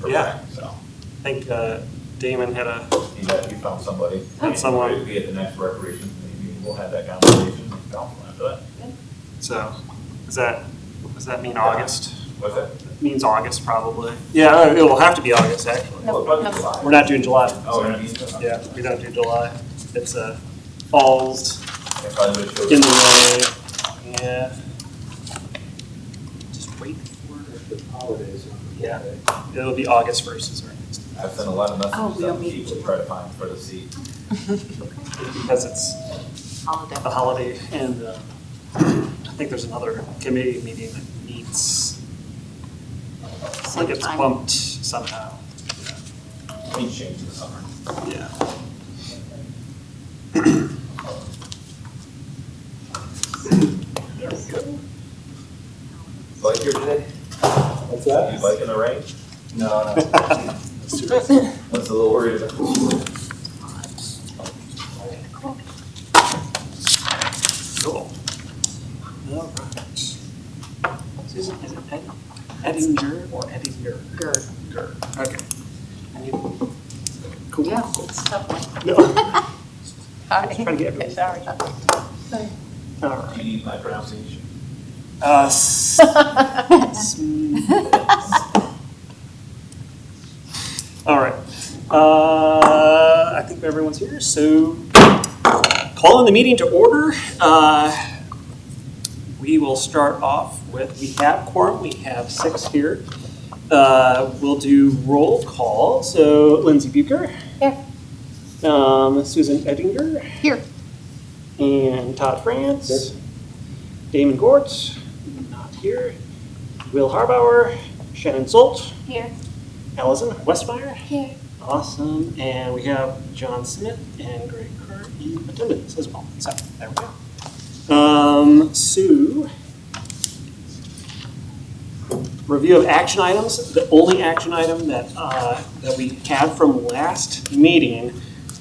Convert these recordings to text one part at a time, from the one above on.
for Yeah. PRAC, so. I think Damon had He found somebody. someone. Maybe at the next recreation meeting, we'll have that conversation with council after that. So, does that mean August? What's that? It means August probably. Yeah, it will have to be August actually. Well, probably July. We're not doing July. Oh, we're not doing July? Yeah, we don't do July. It's falls Yeah, probably would show in the May. Yeah. Just wait for The holidays. Yeah. It'll be August 1st is our next. I've sent a lot of Oh, messages we out don't to need people to try to find for the seat. Because it's Holiday. a holiday, and I think there's another committee meeting that meets. Like it's Sometime. bumped somehow. We changed the summer. Yeah. There we go. Like here today? What's that? You liking the rain? No, no. It's too bad. That's a little worried about. Cool. All right. Susan, is it Edinger or Edinger? Gerd. Ger. Okay. I need. Cool. Yeah, it's tough. No. Hi. Just trying to get everything. Sorry. All Do right. you need my pronunciation? All right. I think everyone's here. So, calling the meeting to order. We will start off with, we have quorum, we have 6 here. We'll do roll call. So, Lindsay Bucher. Here. Susan Edinger. Here. And Todd France. Damon Gort, not here. Will Harbauer. Shannon Zolt. Here. Allison Westmeyer. Here. Awesome. And we have John Smith and Greg Kerr in attendance as well. So there we go. Sue. Review of action items. The only action item that we had from last meeting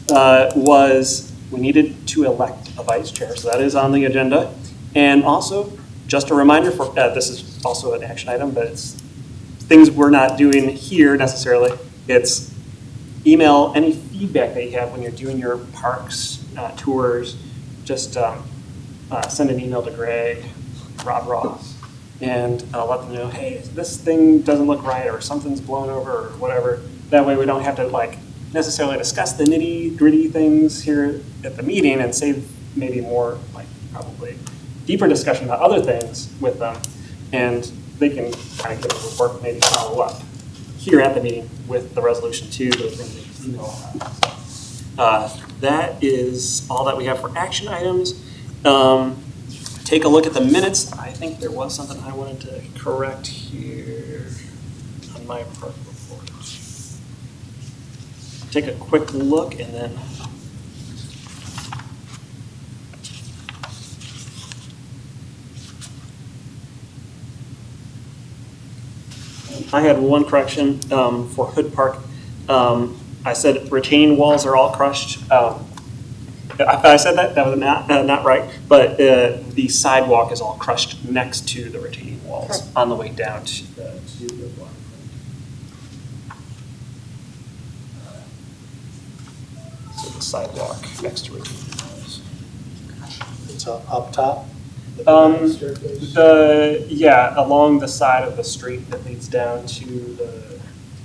was we needed to elect a vice chair. So that is on the agenda. And also, just a reminder for this is also an action item, but it's things we're not doing here necessarily. It's email any feedback that you have when you're doing your parks tours. Just send an email to Greg, Rob Ross, and let them know, hey, this thing doesn't look right, or something's blown over, or whatever. That way we don't have to like necessarily discuss the nitty-gritty things here at the meeting and save maybe more like probably deeper discussion about other things with them, and they can kind of give a report, maybe follow up here at the meeting with the resolution too, those things that you know. That is all that we have for action items. Take a look at the minutes. I think there was something I wanted to correct here on my part report. Take a quick look and then I had one correction for Hood Park. I said retaining walls are all crushed. If I said that was not right, but the sidewalk is all crushed next to the retaining walls on the way down to the waterfront. So the sidewalk next to retaining walls. It's up top? Staircase? Along the side of the street that leads down to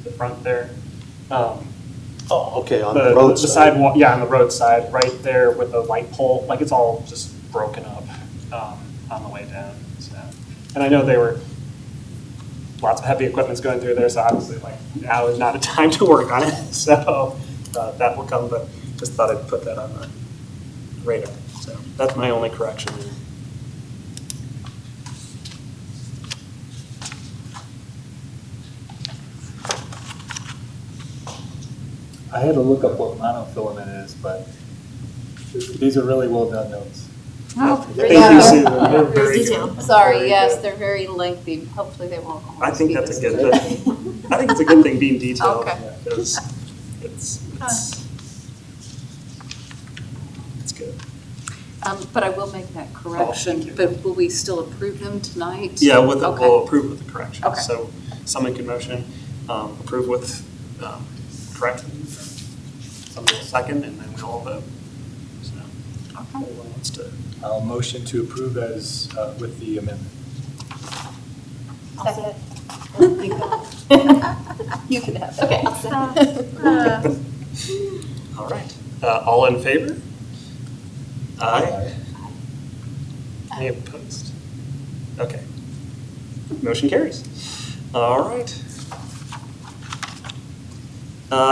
the front there. Oh, okay, on the road The side. sidewalk, yeah, on the road side, right there with the light pole, like it's all just broken up on the way down. So, and I know they were lots of heavy equipment's going through there, so obviously like now is not a time to work on it. So that will come, but just thought I'd put that on the radar. So that's my only correction there. I had to look up what monofilament is, but these are really well done notes. Oh, Thank you, Sue. They're Very very detailed. good. Sorry, Very yes, good. they're very lengthy. Hopefully they won't. I think that's a good thing. thing. I think it's a good thing being detailed. Okay. Because it's good. But I will make that correction, thank you. but will we still approve them tonight? Yeah, Okay. we'll approve with the correction. Okay. So someone can motion. approve with corrections. Somebody will second, and then we'll all vote. So, anyone wants to? I'll motion to approve as, with the amendment. Second. You can have it. Okay, I'll second. All right. All in favor? Aye. Any opposed? Okay. Motion carries. All right.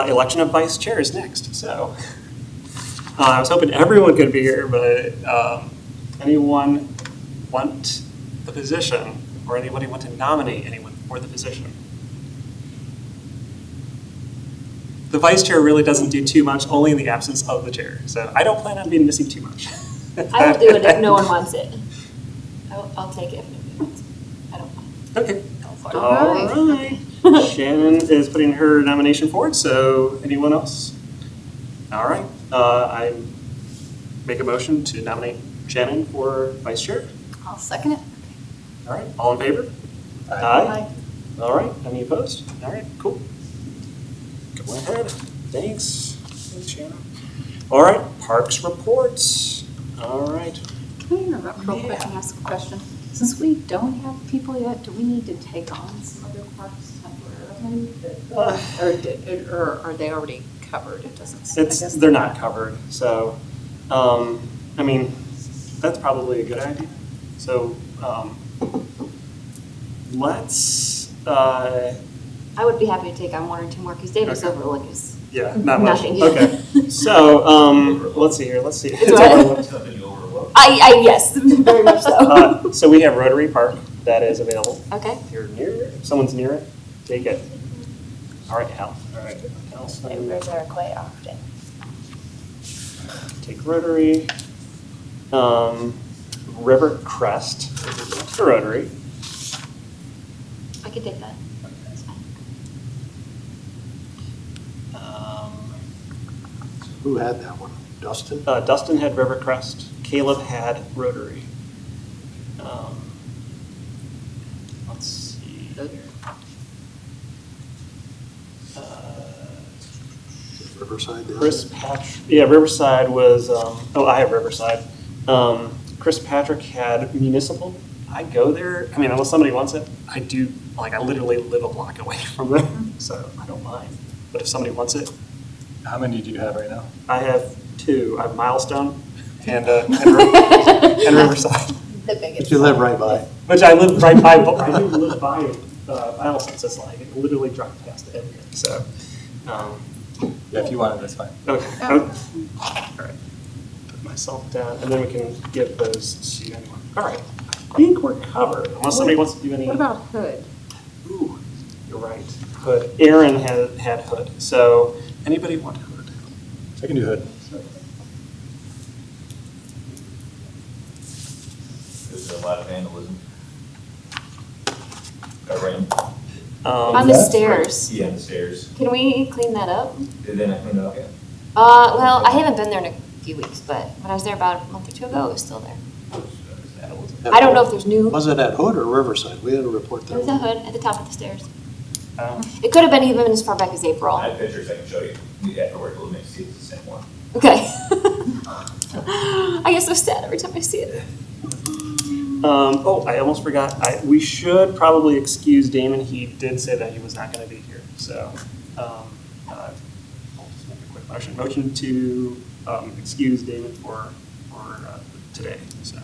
Election of vice chair is next. So I was hoping everyone could be here, but anyone want the position, or anybody want to nominate anyone for the position? The vice chair really doesn't do too much, only in the absence of the chair. So I don't plan on being missing too much. I will do it if no one wants it. I'll take it if nobody wants it. I don't mind. Okay. Go for it. All right. Shannon is putting her nomination forward, so anyone else? All right. I make a motion to nominate Shannon for vice chair. I'll second it. All right. All in favor? Aye. All right. Any opposed? All right. Cool. Go ahead. Thanks. Thanks, Shannon. All right. Parks reports. All right. Can I interrupt real quick and ask a question? Since we don't have people yet, do we need to take on some other parks temporarily? Or are they already covered? It doesn't. I guess They're not covered. So, I mean, that's probably a good idea. So, let's, I would be happy to take on one or two more because Davis Okay. Overlook is yeah, not much. nothing. Okay. So, let's see here. Let's see. It's what? It's nothing you overlook. Yes, very much so. So we have Rotary Park that is available. Okay. If you're near it, if someone's near it, take it. All right, Hal. All right, Hal. there quite often. Take Rotary. River Crest is next to Rotary. I could take that. That's fine. Who had that one? Dustin? Dustin had River Crest. Caleb had Rotary. Let's see. Riverside? did Chris it? Patrick, yeah, Riverside was, I have Riverside. Chris Patrick had Municipal. I go there, I mean, unless somebody wants it, I do, like, I literally live a block away from there, so I don't mind. But if somebody wants it, How many do you have right now? I have two. I have Milestone and Riverside, The biggest. But you live right by. which I live right by, but I do live by Milestone, so it's like, I literally drive past everything, so. Yeah, if you want it, that's fine. Okay. All right. Put myself down, and then we can give those to anyone. All right. I think we're covered, unless somebody wants to do any. What about Hood? Ooh, you're right. Hood. Aaron had Hood. So anybody want Hood? I can do Hood. There's a lot of vandalism. Got rain. On the stairs. Yeah, the stairs. Can we clean that up? And then I cleaned it up, yeah. Well, I haven't been there in a few weeks, but when I was there about a month or two ago, it was still there. I don't know if there's new. Was it at Hood or Riverside? We had a report It there. was a hood at the top of the stairs. It could have been even as far back as April. I have pictures I can show you afterward, we'll make see if it's the same one. Okay. I get so sad every time I see it. I almost forgot. We should probably excuse Damon. He did say that he was not going to be here. So I'll just make a quick motion. Motion to excuse Damon for today. So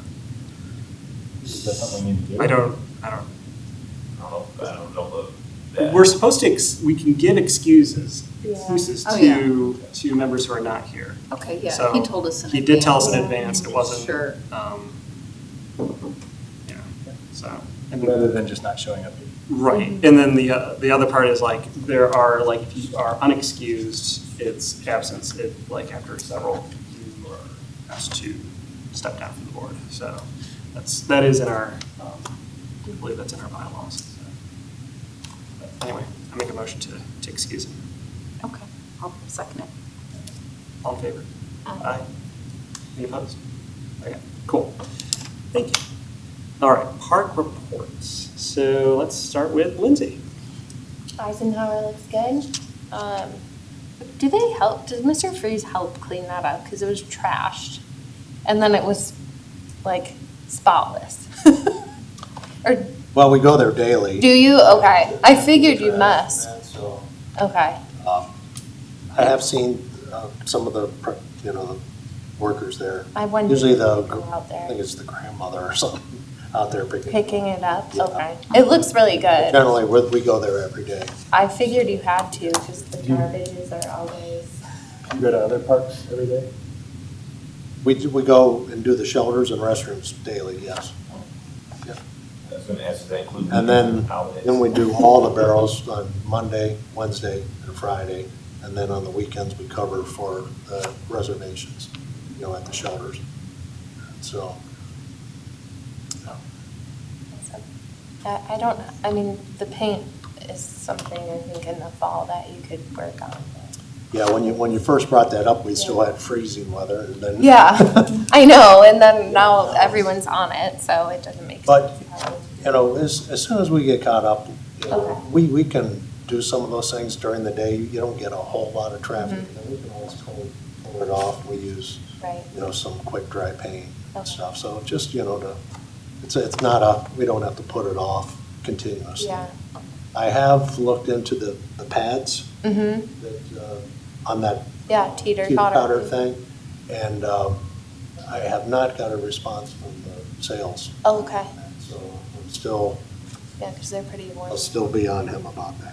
Is that something we need to do? I don't. I don't know that. We're supposed to. We can give excuses Oh, to members who are not here. Okay, yeah, So he told us in He did tell us in advance. advance. It wasn't. Sure. Yeah. So. And Rather than just not showing up. right, and then the other part is like there are like if you are unexcused, it's absence. It like after several, you are asked to step down from the board. So that is in our. I believe that's in our bylaws. So. But anyway, I make a motion to excuse him. Okay, I'll second it. All in favor? Aye. Any opposed? Okay, cool. Thank you. All right, park reports. So let's start with Lindsay. Eisenhower looks good. Do they help, does Mr. Freeze help clean that up? Because it was trashed. And then it was like spotless. Or Well, we go there daily. do you? Okay. I figured you must. And so, Okay. I have seen some of the, the workers there. I wonder. Usually Go the, out I there. think it's the grandmother or something out there picking. Picking it up? Yeah. Okay. It looks really good. Generally, we go there every day. I figured you had to because the garbages are always. You go to other parks every day? We go and do the shelters and restrooms daily, yes. I was gonna ask, does that include And then, holidays? then we do all the barrels on Monday, Wednesday, and Friday. And then on the weekends, we cover for the reservations, at the shelters. So, I mean, the paint is something I think in the fall that you could work on. yeah, when you first brought that up, we still had freezing weather and then. Yeah, I know, and then now everyone's on it, so it doesn't make But, sense. as soon as we get caught up, Okay. we can do some of those things during the day. You don't get a whole lot of traffic. Mm-hmm. And we can always pull it off. We use, Right. some quick dry paint and Okay. stuff. So just, it's not we don't have to put it off continuously. Yeah. I have looked into the pads Mm-hmm. that, on that Yeah, teeter teeter-totter totter. thing. And I have not got a response from the sales. Oh, okay. So I'm still, Yeah, because they're pretty warm. I'll still be on him about that.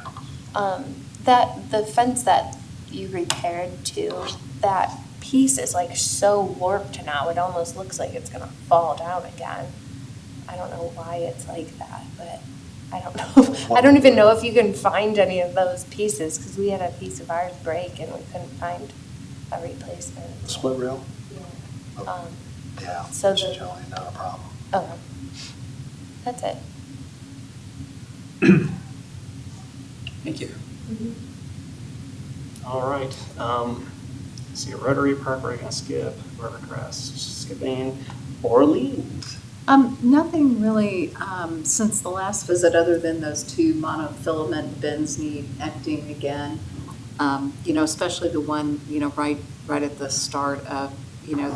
The fence that you repaired to, that piece is like so warped now, it almost looks like it's gonna fall down again. I don't know why it's like that, but I don't know. I don't even know if you can find any of those pieces, because we had a piece of ours break and we couldn't find a replacement. Split rail? Um, Yeah, So that's the- generally not a problem. Okay. That's it. Thank you. All right, see, Rotary Park, we're gonna skip, Rivercrest, skipping, Orleans. Nothing really, since the last visit, other than those 2 monofilament bins need emptying again. Especially the one, right at the start of,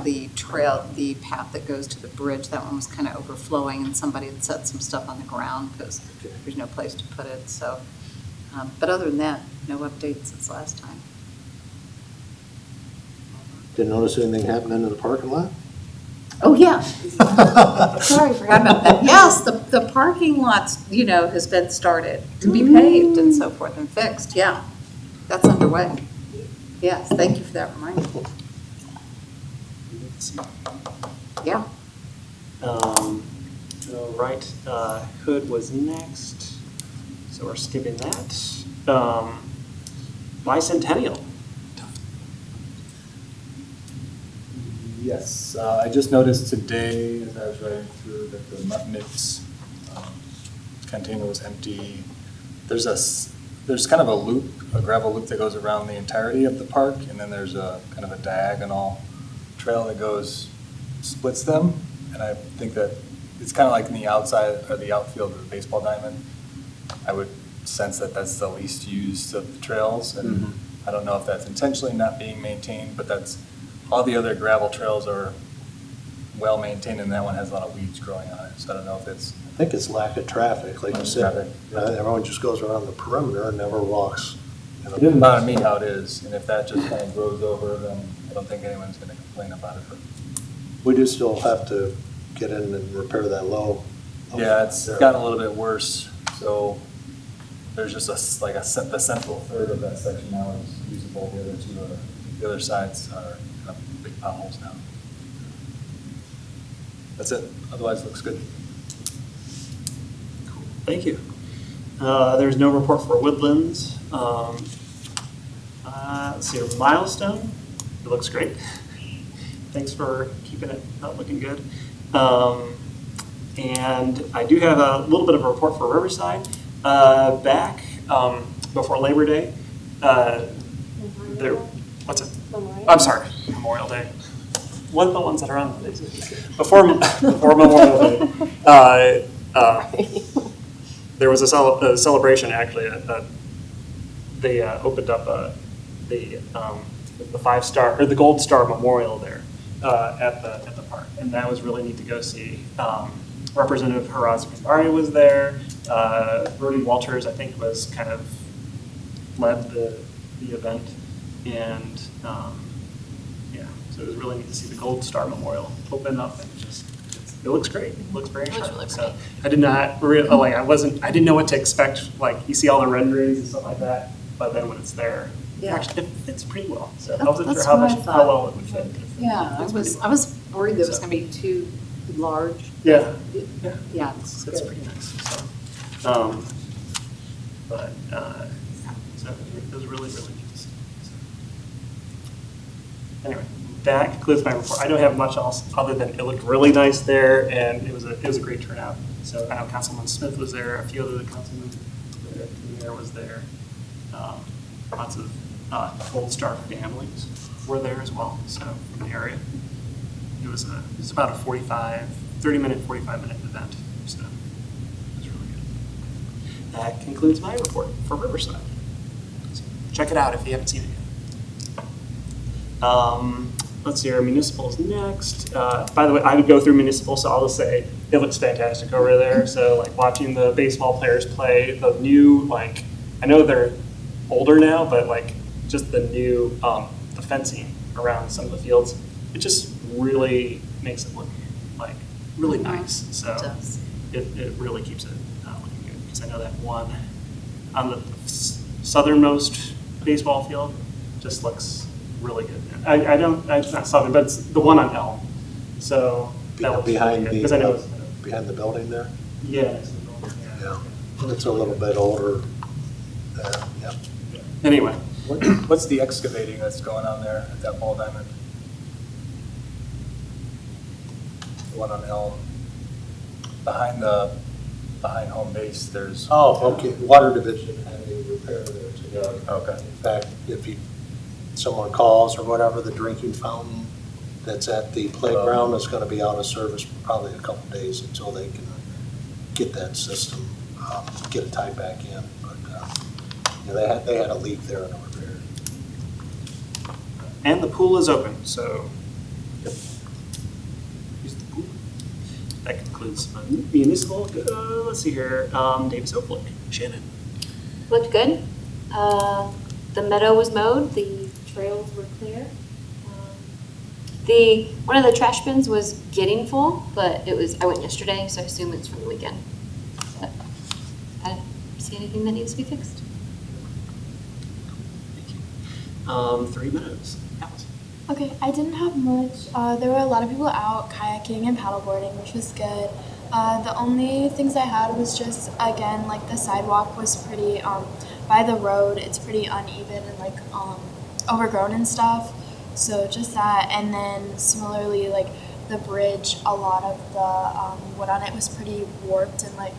the trail, the path that goes to the bridge, that one was kind of overflowing and somebody had set some stuff on the ground because there's no place to put it, so. But other than that, no updates since last time. Didn't notice anything happening in the parking lot? Oh, yeah. Sorry, forgot about that. Yes, the parking lots, has been started to be paved and so forth and fixed, yeah. That's underway. Yes, thank you for that reminder. Yeah. All right, Hood was next, so we're skipping that. Bicentennial. Yes, I just noticed today, as I was riding through, that the Mutniks container was empty. There's kind of a loop, a gravel loop that goes around the entirety of the park, and then there's a kind of a diagonal trail that splits them. And I think that it's kind of like in the outside, or the outfield of the baseball diamond. I would sense that that's the least used of the trails, and I don't know if that's intentionally not being maintained, but all the other gravel trails are well maintained, and that one has a lot of weeds growing on it, so I don't know if it's. I think it's lack of traffic, like you said. Traffic. Everyone just goes around the perimeter and never walks. It doesn't bother me how it is, and if that just kind of grows over, then I don't think anyone's gonna complain about it, but. We do still have to get in and repair that low. Yeah, it's gotten a little bit worse, so there's just the central third of that section now is usable, the other sides are kind of big potholes now. That's it, otherwise it looks good. Thank you. There's no report for Woodlands. Let's see, Milestone, it looks great. Thanks for keeping it looking good. And I do have a little bit of a report for Riverside. Back before Labor Day, what's it? I'm sorry, Memorial Day. What are the ones that are on the days? Before Memorial Day, there was a celebration actually at they opened up the 5-star, or the Gold Star Memorial there at the park. And that was really neat to go see. Representative Haraz Kambari was there. Brody Walters, I think, was kind of led the event. And yeah, so it was really neat to see the Gold Star Memorial open up, and it looks great. It looks very looks sharp. really So great. I did not I didn't know what to expect. Like, you see all the renderings and stuff like that, but then when it's there, Yeah. actually it fits pretty well. So I That- wasn't that's sure how what I how thought. well it would fit. Yeah, I It's pretty was, well. I was worried that it was So- gonna be too large. Yeah. Yeah, It's it's good. pretty nice. So, but so it was really, really neat to see. So. Anyway, that concludes my report. I don't have much else other than it looked really nice there, and it was a great turnout. So I know Councilman Smith was there, a few other councilmen, the mayor was there. Lots of Gold Star families were there as well, so from the area. It was about a 30-minute, 45-minute event, so it was really good. That concludes my report for Riverside. So check it out if you haven't seen it yet. Let's see, our municipals next. By the way, I would go through municipal, so I'll just say it looks fantastic over there. So like watching the baseball players play, the new, like, I know they're older now, but like just the new, the fencing around some of the fields, it just really makes it look like really nice. So It does. it really keeps it looking good, because I know that one on the southernmost baseball field just looks really good. It's not southern, but it's the one on Elm. So that looks Behind really good, because I know it's, behind the building there? yeah. It's the building, Yeah. It's a little bit older. Yeah. Anyway, What's the excavating that's going on there at that ball diamond? The one on Elm. Behind home base, there's. Oh, okay, Water Division had a repair there today. Okay. In fact, if someone calls or whatever, the drinking fountain that's at the playground is gonna be out of service for probably a couple days until they can get that system, get it tied back in. But, yeah, they had a leak there and a repair. and the pool is open, so use the pool. That concludes my municipal. Let's see here, Davis Oak, Shannon. Looked good. The meadow was mowed, the trails were clear. One of the trash bins was getting full, but I went yesterday, so I assume it's from the weekend. But I didn't see anything that needs to be fixed. 3 minutes. Alice. Okay, I didn't have much. There were a lot of people out kayaking and paddleboarding, which was good. The only things I had was just, again, like the sidewalk was pretty, by the road, it's pretty uneven and like overgrown and stuff. So just that, and then similarly, like the bridge, a lot of the wood on it was pretty warped and like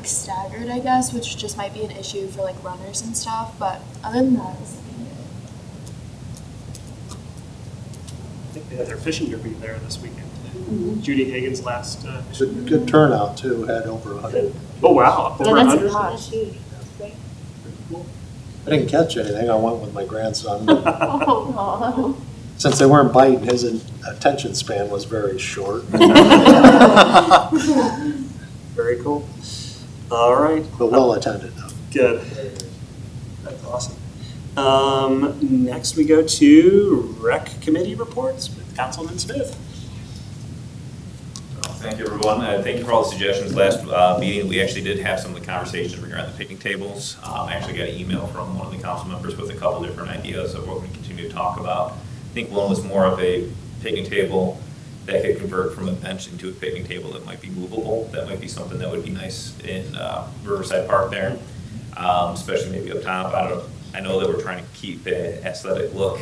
staggered, I guess, which just might be an issue for like runners and stuff. But other than that, it was looking good. I think they had their fishing derby there this weekend. Judy Hagan's last fishing derby. Good turnout too, had over 100. Oh, wow, over No, 100? that's huge. That's great. I didn't catch anything, I went with my grandson. Oh. Since they weren't biting, his attention span was very short. Very cool. All right. But well attended though. Good. That's awesome. Next we go to Rec Committee reports with Councilman Smith. Thank you, everyone. Thank you for all the suggestions. Last meeting, we actually did have some of the conversations regarding the picnic tables. I actually got an email from one of the council members with a couple different ideas of what we continue to talk about. I think one was more of a picnic table that could convert from a bench into a picnic table that might be movable. That might be something that would be nice in Riverside Park there, especially maybe up top. I know that we're trying to keep an aesthetic look.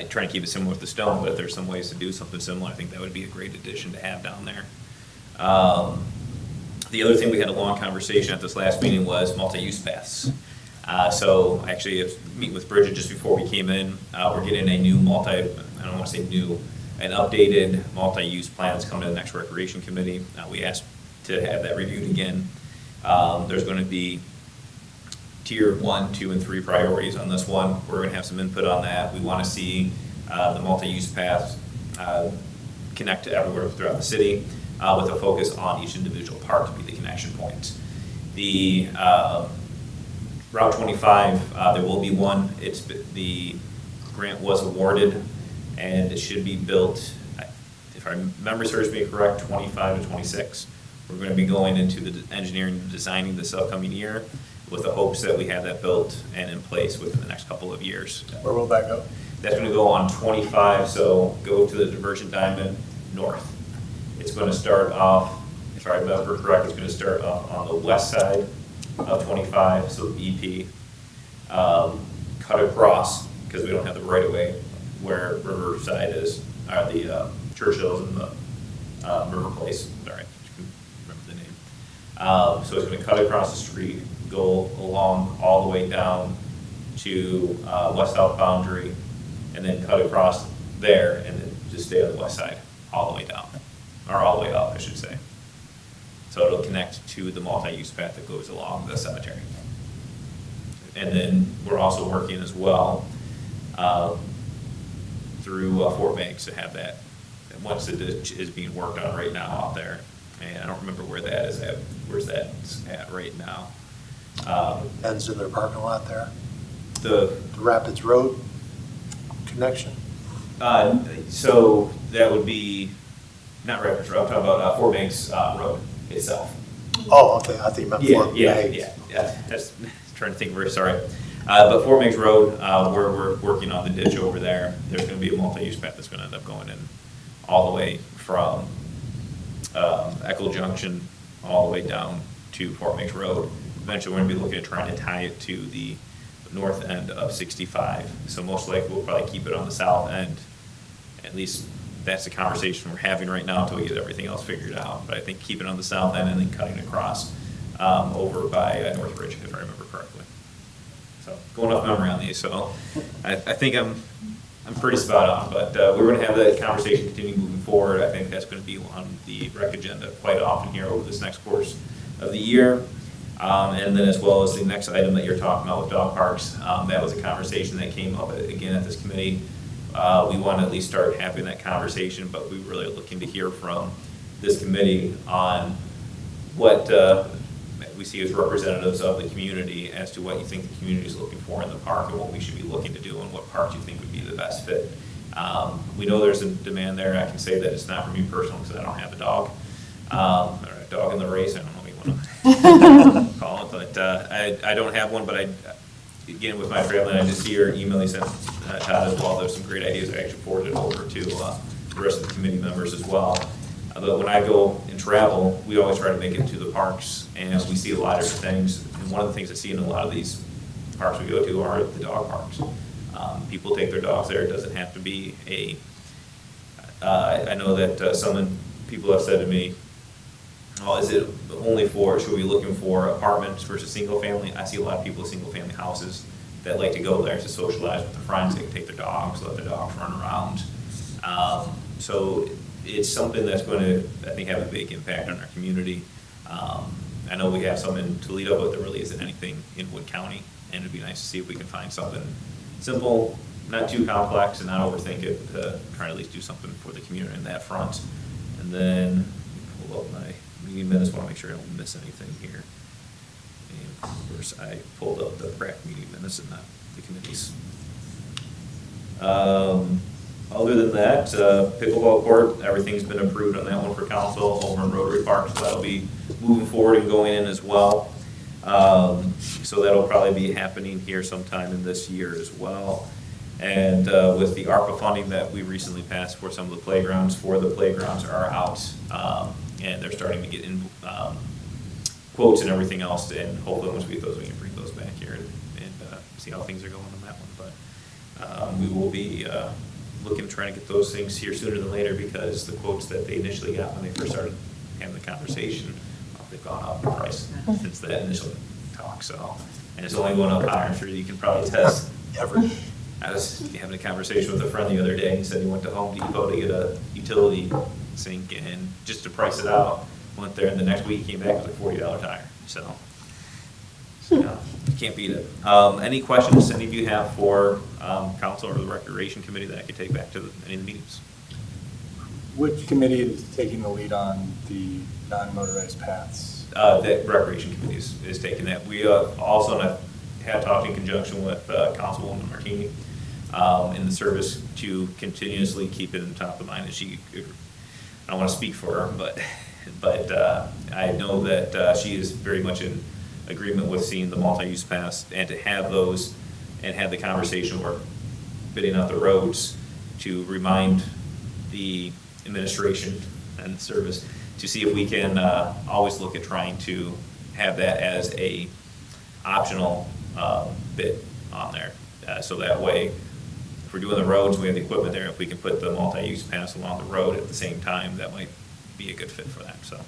Trying to keep it similar with the stone, but if there's some ways to do something similar, I think that would be a great addition to have down there. The other thing, we had a long conversation at this last meeting was multi-use paths. So actually, meeting with Bridget just before we came in, we're getting a new I don't want to say new, an updated multi-use plan that's coming to the next recreation committee. We asked to have that reviewed again. There's going to be tier 1, 2, and 3 priorities on this one. We're gonna have some input on that. We wanna see the multi-use paths connect to everywhere throughout the city with a focus on each individual park to be the connection point. The Route 25, there will be one. The grant was awarded and it should be built, if our memory serves me correct, 25 to 26. We're going to be going into the engineering and designing this upcoming year with the hopes that we have that built and in place within the next couple of years. Where will that go? That's going to go on 25, so go to the diversion diamond north. It's going to start off, if I remember correct, it's going to start off on the west side of 25, so EP, cut across, because we don't have the right of way where Riverside is, or the Churchill's and the River Place, sorry, I can remember the name. So it's going to cut across the street, go along all the way down to west-south boundary, and then cut across there, and then just stay on the west side, all the way down, or all the way up, I should say. So it'll connect to the multi-use path that goes along the cemetery. And then we're also working as well through Fort Banks to have that. And once the ditch is being worked on right now out there, and I don't remember where that is at. Where's that at right now? Ends in their parking lot there, The Rapids Road connection. So that would be, not Rapids Road, I'm talking about Fort Banks Road itself. Oh, okay, I think you meant Fort Banks. Yeah, that's, trying to think, very sorry. But Fort Banks Road, where we're working on the ditch over there, there's gonna be a multi-use path that's gonna end up going in all the way from Echo Junction all the way down to Fort Banks Road. Eventually, we're gonna be looking at trying to tie it to the north end of 65. So most likely, we'll probably keep it on the south end. At least that's the conversation we're having right now until we get everything else figured out. But I think keep it on the south end and then cutting across over by Northridge, if I remember correctly. So going off memory on these, so I think I'm pretty spot on. But we're going to have that conversation continue moving forward. I think that's going to be on the rec agenda quite often here over this next course of the year. And then as well as the next item that you're talking about with dog parks, that was a conversation that came up again at this committee. We want to at least start having that conversation, but we really are looking to hear from this committee on what we see as representatives of the community as to what you think the community is looking for in the park and what we should be looking to do and what parks you think would be the best fit. We know there's a demand there. I can say that it's not for me personally because I don't have a dog, or a dog in the race. I don't know what you want to call it, but I don't have one, but again, with my traveling, I just see your email you sent Todd as well. There's some great ideas. I actually forwarded it over to the rest of the committee members as well. But when I go and travel, we always try to make it to the parks, and we see a lot of things. And one of the things I see in a lot of these parks we go to are the dog parks. People take their dogs there. It doesn't have to be I know that some people have said to me, well, is it only should we be looking for apartments versus single family? I see a lot of people with single family houses that like to go there to socialize with their friends. They can take their dogs, let their dogs run around. So it's something that's going to, I think, have a big impact on our community. I know we have some in Toledo, but there really isn't anything in Wood County. And it'd be nice to see if we can find something simple, not too complex, and not overthink it, to try to at least do something for the community in that front. And then pull up my meeting minutes, want to make sure I don't miss anything here. And of course, I pulled up the PRAC meeting minutes and not the committees. Other than that, pickleball court, everything's been approved on that one for council over in Rotary Park, so that'll be moving forward and going in as well. So that'll probably be happening here sometime in this year as well. And with the ARPA funding that we recently passed for some of the playgrounds, are out, and they're starting to get in quotes and everything else, and hopefully once we get those, we can bring those back here and see how things are going on that one. But we will be looking to try to get those things here sooner than later, because the quotes that they initially got when they first started having the conversation, they've gone up in price since that initial talk. So, and it's only going up higher. I'm sure you can probably test. I was having a conversation with a friend the other day. He said he went to Home Depot to get a utility sink, and just to price it out, went there, and the next week he came back with a $40 tire. So yeah, Can't beat it. Any questions any of you have for council or the recreation committee that I could take back to any of the meetings? Which committee is taking the lead on the non-motorized paths? The recreation committee is taking that. We also have talked in conjunction with Councilwoman Martini in the service to continuously keep it in top of mind. And she, I don't want to speak for her, but I know that she is very much in agreement with seeing the multi-use paths and to have those and have the conversation where bidding out the roads to remind the administration and the service to see if we can always look at trying to have that as a optional bid on there. So that way, if we're doing the roads, we have the equipment there, if we can put the multi-use paths along the road at the same time, that might be a good fit for that, so.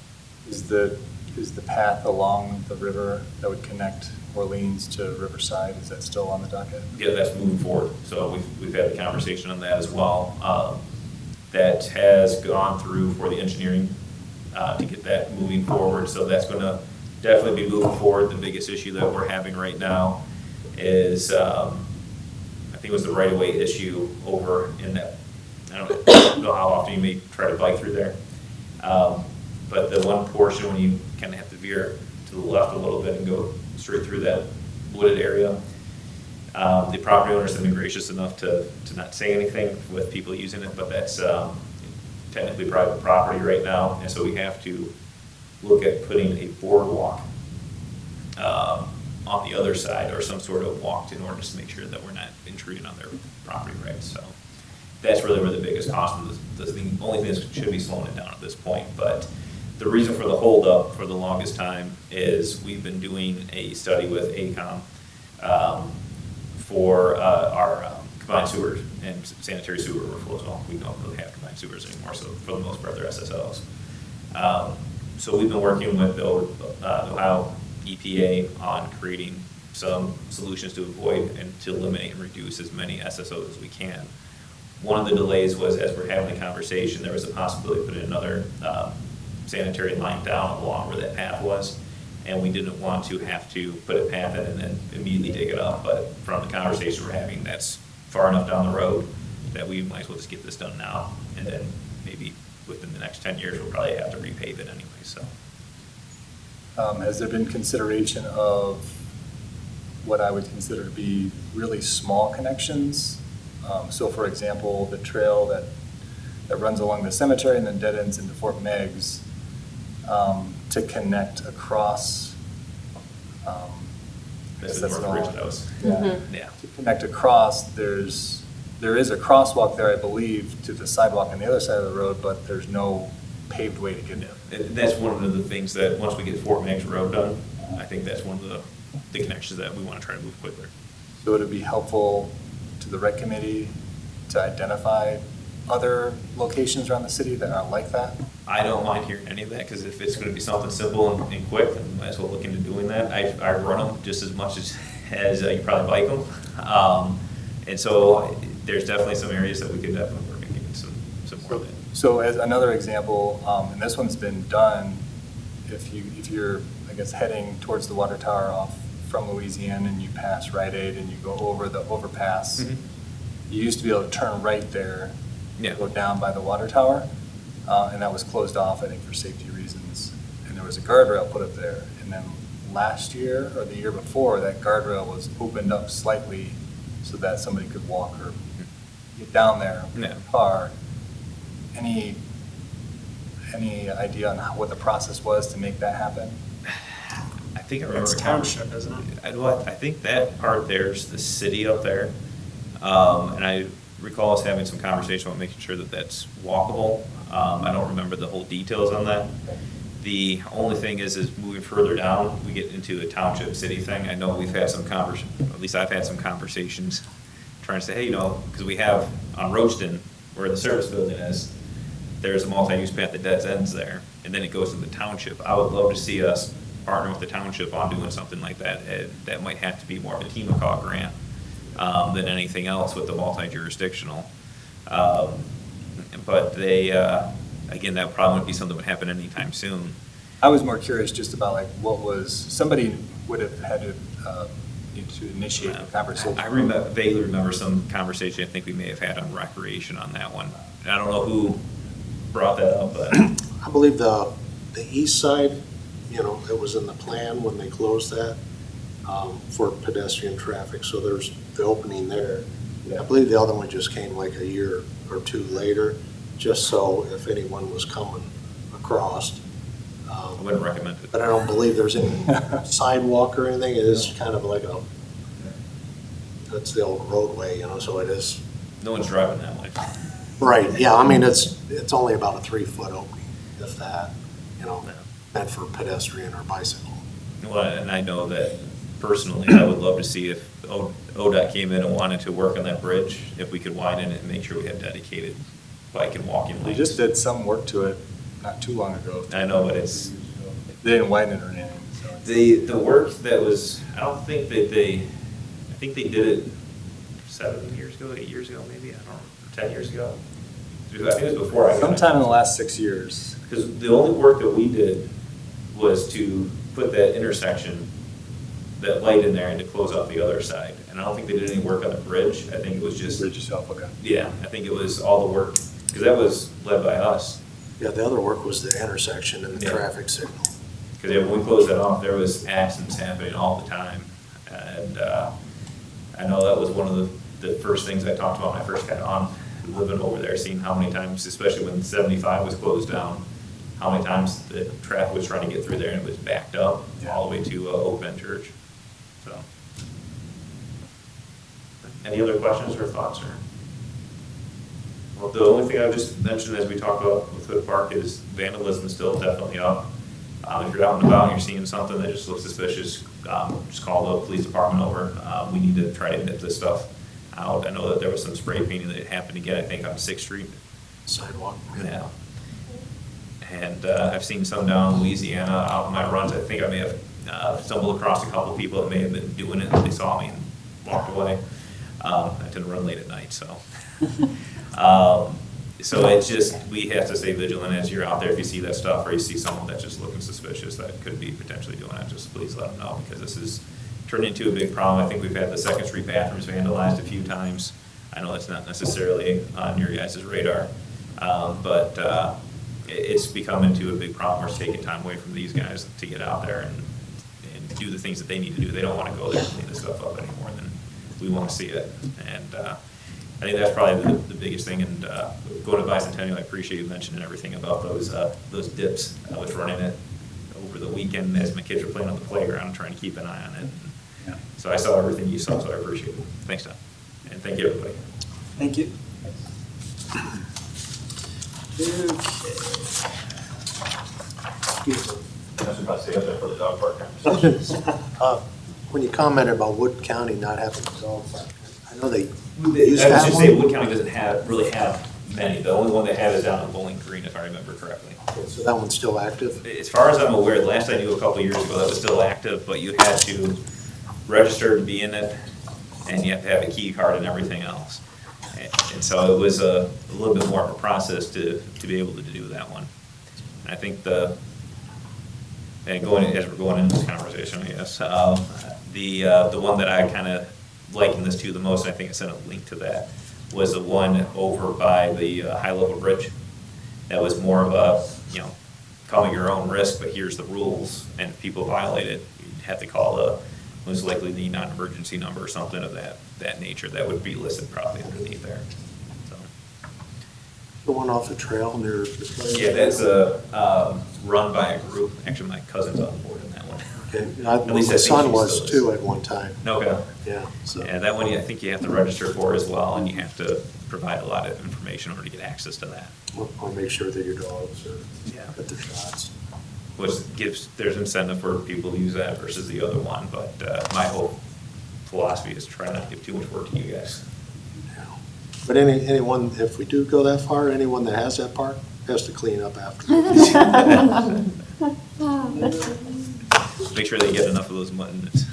Is the path along the river that would connect Orleans to Riverside, is that still on the docket? Yeah, that's moving forward. So we've had the conversation on that as well. That has gone through for the engineering to get that moving forward. So that's going to definitely be moving forward. The biggest issue that we're having right now is, I think it was the right-of-way issue over in that, I don't know how often you may try to bike through there. But the one portion when you kind of have to veer to the left a little bit and go straight through that wooded area, the property owners have been gracious enough to not say anything with people using it, but that's technically private property right now, and so we have to look at putting a boardwalk on the other side or some sort of walk in order to make sure that we're not intruding on their property rights. So that's really where the biggest cost of the only thing that should be slowing it down at this point. But the reason for the holdup for the longest time is we've been doing a study with AECOM for our combined sewer and sanitary sewer overflow as well. We don't really have combined sewers anymore, so for the most part, they're SSOs. So we've been working with the Ohio EPA on creating some solutions to avoid and to eliminate and reduce as many SSOs as we can. One of the delays was, as we're having a conversation, there was a possibility of putting another sanitary line down along where that path was, and we didn't want to have to put a path in and then immediately dig it up. But from the conversation we're having, that's far enough down the road that we might as well just get this done now, and then maybe within the next 10 years, we'll probably have to repave it anyway, so. Has there been consideration of what I would consider to be really small connections? So for example, the trail that runs along the cemetery and then dead ends into Fort Meigs, to connect across. That's the North Ridge House. Yeah. Yeah. To connect across, there is a crosswalk there, I believe, to the sidewalk on the other side of the road, but there's no paved way to get there. That's one of the things that, once we get Fort Meigs Road done, I think that's one of the connections that we want to try to move quicker. So would it be helpful to the rec committee to identify other locations around the city that are like that? I don't mind hearing any of that, because if it's going to be something simple and quick, then we might as well look into doing that. I run them just as much as you probably bike them. And so there's definitely some areas that we could definitely work on getting some more of that. So as another example, and this one's been done, if you're, I guess, heading towards the water tower off from Louisiana and you pass Rite Aid and you go over the overpass, you used to be able to turn right there, go down by the water tower, and that was closed off, I think, for safety reasons. And there was a guardrail put up there. And then last year or the year before, that guardrail was opened up slightly so that somebody could walk or get down there with a car. Any idea on what the process was to make that happen? I think I remember. It's township, isn't it? I think that part there's the city up there. And I recall us having some conversation about making sure that that's walkable. I don't remember the whole details on that. The only thing is moving further down, we get into a township city thing. I know we've had some at least I've had some conversations trying to say, hey, because we have on Roachton, where the service building is, there's a multi-use path that dead ends there, and then it goes to the township. I would love to see us partner with the township on doing something like that. That might have to be more of a TMACA grant than anything else with the multi-jurisdictional. But they, again, that probably wouldn't be something that would happen anytime soon. I was more curious just about somebody would have had to need to initiate the conversation. I vaguely remember some conversation I think we may have had on recreation on that one. I don't know who brought that up, but I believe the east side, it was in the plan when they closed that for pedestrian traffic, so there's the opening there. I believe the other one just came like a year or two later, just so if anyone was coming across. I wouldn't recommend it. But I don't believe there's any sidewalk or anything. It is kind of like that's the old roadway, so it is. No one's driving that way. Right, yeah, I mean, it's only about a 3-foot opening, if that, meant for pedestrian or bicycle. Well, and I know that personally, I would love to see if ODOT came in and wanted to work on that bridge, if we could widen it and make sure we had dedicated bike and walking lanes. We just did some work to it not too long ago. I know, but it's. They didn't widen it or anything, so. The work that was, I think they did it 7 years ago, 8 years ago, maybe, I don't know, 10 years ago. I think it was before I got. Sometime in the last 6 years. Because the only work that we did was to put that intersection, that light in there, and to close off the other side. And I don't think they did any work on the bridge. I think it was just. Bridge itself, okay. Yeah, I think it was all the work, because that was led by us. Yeah, the other work was the intersection and the Yeah. traffic signal. Because when we closed that off, there was accidents happening all the time. And I know that was one of the first things I talked about when I first got on, living over there, seeing how many times, especially when 75 was closed down, how many times the traffic was trying to get through there and it was backed up all the way to Oak Bend Church. So, any other questions or thoughts? Well, the only thing I would just mention as we talk about with Hood Park is vandalism is still definitely up. If you're out and about and you're seeing something that just looks suspicious, just call the police department over. We need to try to nip this stuff out. I know that there was some spray painting that happened again, I think, on 6th Street. Sidewalk. Yeah. And I've seen some down in Louisiana out in my runs. I think I may have stumbled across a couple people that may have been doing it. They saw me and walked away. I tend to run late at night, so. So it's just, we have to stay vigilant as you're out there. If you see that stuff or you see someone that's just looking suspicious that could be potentially doing it, just please let them know, because this is turned into a big problem. I think we've had the 2nd Street bathrooms vandalized a few times. I know that's not necessarily on your guys' radar, but it's become into a big problem. We're taking time away from these guys to get out there and do the things that they need to do. They don't want to go there and clean this stuff up anymore than we want to see it. And I think that's probably the biggest thing. And going to Bicentennial, I appreciate you mentioning everything about those dips. I was running it over the weekend as my kids were playing on the playground and trying to keep an eye on it. Yeah. So I saw everything you saw, so I appreciate it. Thanks, Tom. And thank you, everybody. Thank you. Excuse me. I was about to say that for the dog park conversation. When you commented about Wood County not having a dog park, I know they I was used to have just saying, one. Wood County doesn't really have many. The only one they have is down in Bowling Green, if I remember correctly. So that one's still active? As far as I'm aware, the last I knew a couple of years ago, that was still active, but you had to register to be in it, and you have to have a key card and everything else. And so it was a little bit more of a process to be able to do that one. And I think as we're going into this conversation, I guess, the one that I kind of likened this to the most, and I think I sent a link to that, was the one over by the high-level bridge. That was more of a, come at your own risk, but here's the rules, and if people violate it, you'd have to call most likely the non-emergency number or something of that nature. That would be listed probably underneath there. So. The one off the trail near the place? Yeah, that's run by a group. Actually, my cousin's on board in that one. Okay, At least I my think son she was still is. too at one time. Okay. Yeah, so. Yeah, that one I think you have to register for as well, and you have to provide a lot of information in order to get access to that. Or make sure that your dogs are Yeah. at their shots. Which there's incentive for people to use that versus the other one, but my whole philosophy is try not to give too much work to you guys. Yeah. But anyone, if we do go that far, anyone that has that park has to clean up after. Make sure they get enough of those muttons.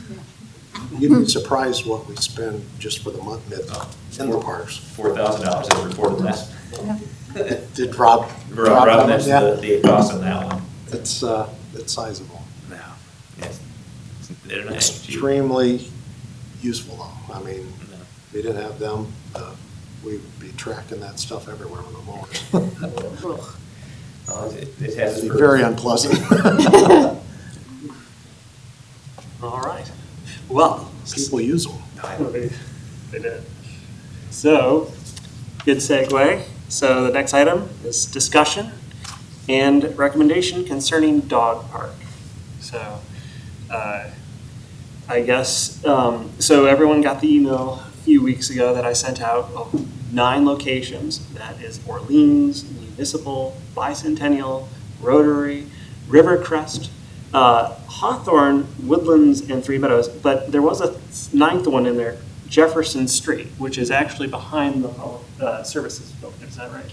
You'd be surprised what we spend just for the month in the parks. $4,000 as reported last. Did Rob? Rob mentioned Yeah. the cost on that one. It's sizable. No. Yes. They're not cheap. Extremely useful though. I mean, if we didn't have them, we'd be tracking that stuff everywhere with the mowers. It has It'd its be very unpleasant. All right. Well, People use them. they did. So, good segue. So the next item is discussion and recommendation concerning dog park. So, I guess, so everyone got the email a few weeks ago that I sent out of 9 locations. That is Orleans, Municipal, Bicentennial, Rotary, Rivercrest, Hawthorne, Woodlands, and Three Meadows. But there was a 9th one in there, Jefferson Street, which is actually behind the public services building. Is that right?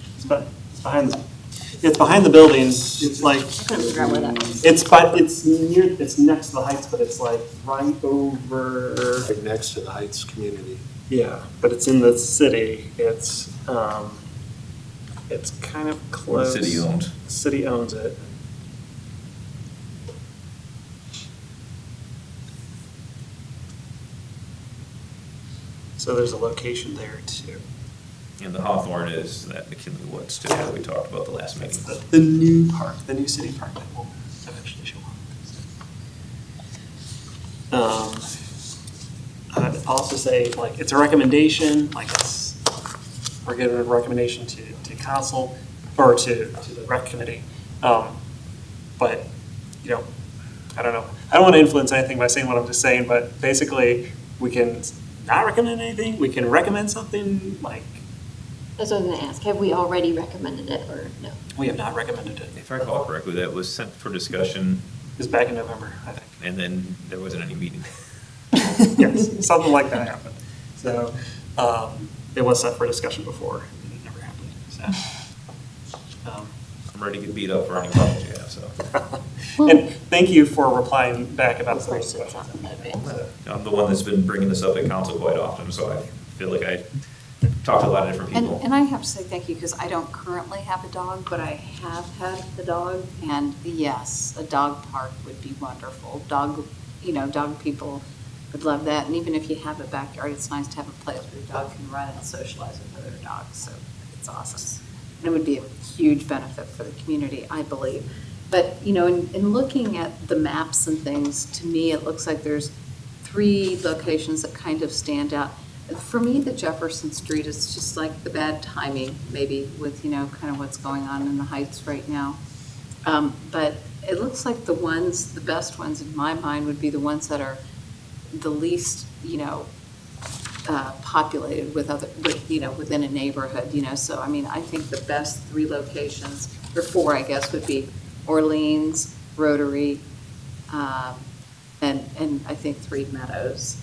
It's behind the building. It's like, Couldn't figure out where that was. it's next to the Heights, but it's like right over. Right next to the Heights community. Yeah, but it's in the city. It's kind of close. City owned. City owns it. So there's a location there too. And the Hawthorne is that McKinley Woods too, that we talked about the last meeting. The new park, the new city park that will eventually show up. I'd also say, like, it's a recommendation, like we're giving a recommendation to council, or to the rec committee. But, you know, I don't know. I don't want to influence anything by saying what I'm just saying, but basically, we can not recommend anything, we can recommend something, like, That's what I was gonna ask, have we already recommended it or no? we have not recommended it. If I recall correctly, that was sent for discussion, It was back in November, I think. and then there wasn't any meeting. Yes, something like that happened. So, it was set for discussion before, and it never happened, so. I'm ready to get beat up for any problems you have, so. And thank you for replying back about the First, first it's question. not in advance. I'm the one that's been bringing this up at council quite often, so I feel like I talk to a lot of different people. And I have to say thank you, because I don't currently have a dog, but I have had the dog, and yes, a dog park would be wonderful. Dog people would love that, and even if you have a backyard, it's nice to have a place where your dog can run and socialize with other dogs, so it's awesome. And it would be a huge benefit for the community, I believe. But, you know, in looking at the maps and things, to me, it looks like there's 3 locations that kind of stand out. For me, the Jefferson Street is just like the bad timing, maybe, with, you know, kind of what's going on in the Heights right now. But it looks like the best ones in my mind would be the ones that are the least, you know, populated within a neighborhood, you know. So, I mean, I think the best 3 locations, or 4, I guess, would be Orleans, Rotary, and I think Three Meadows.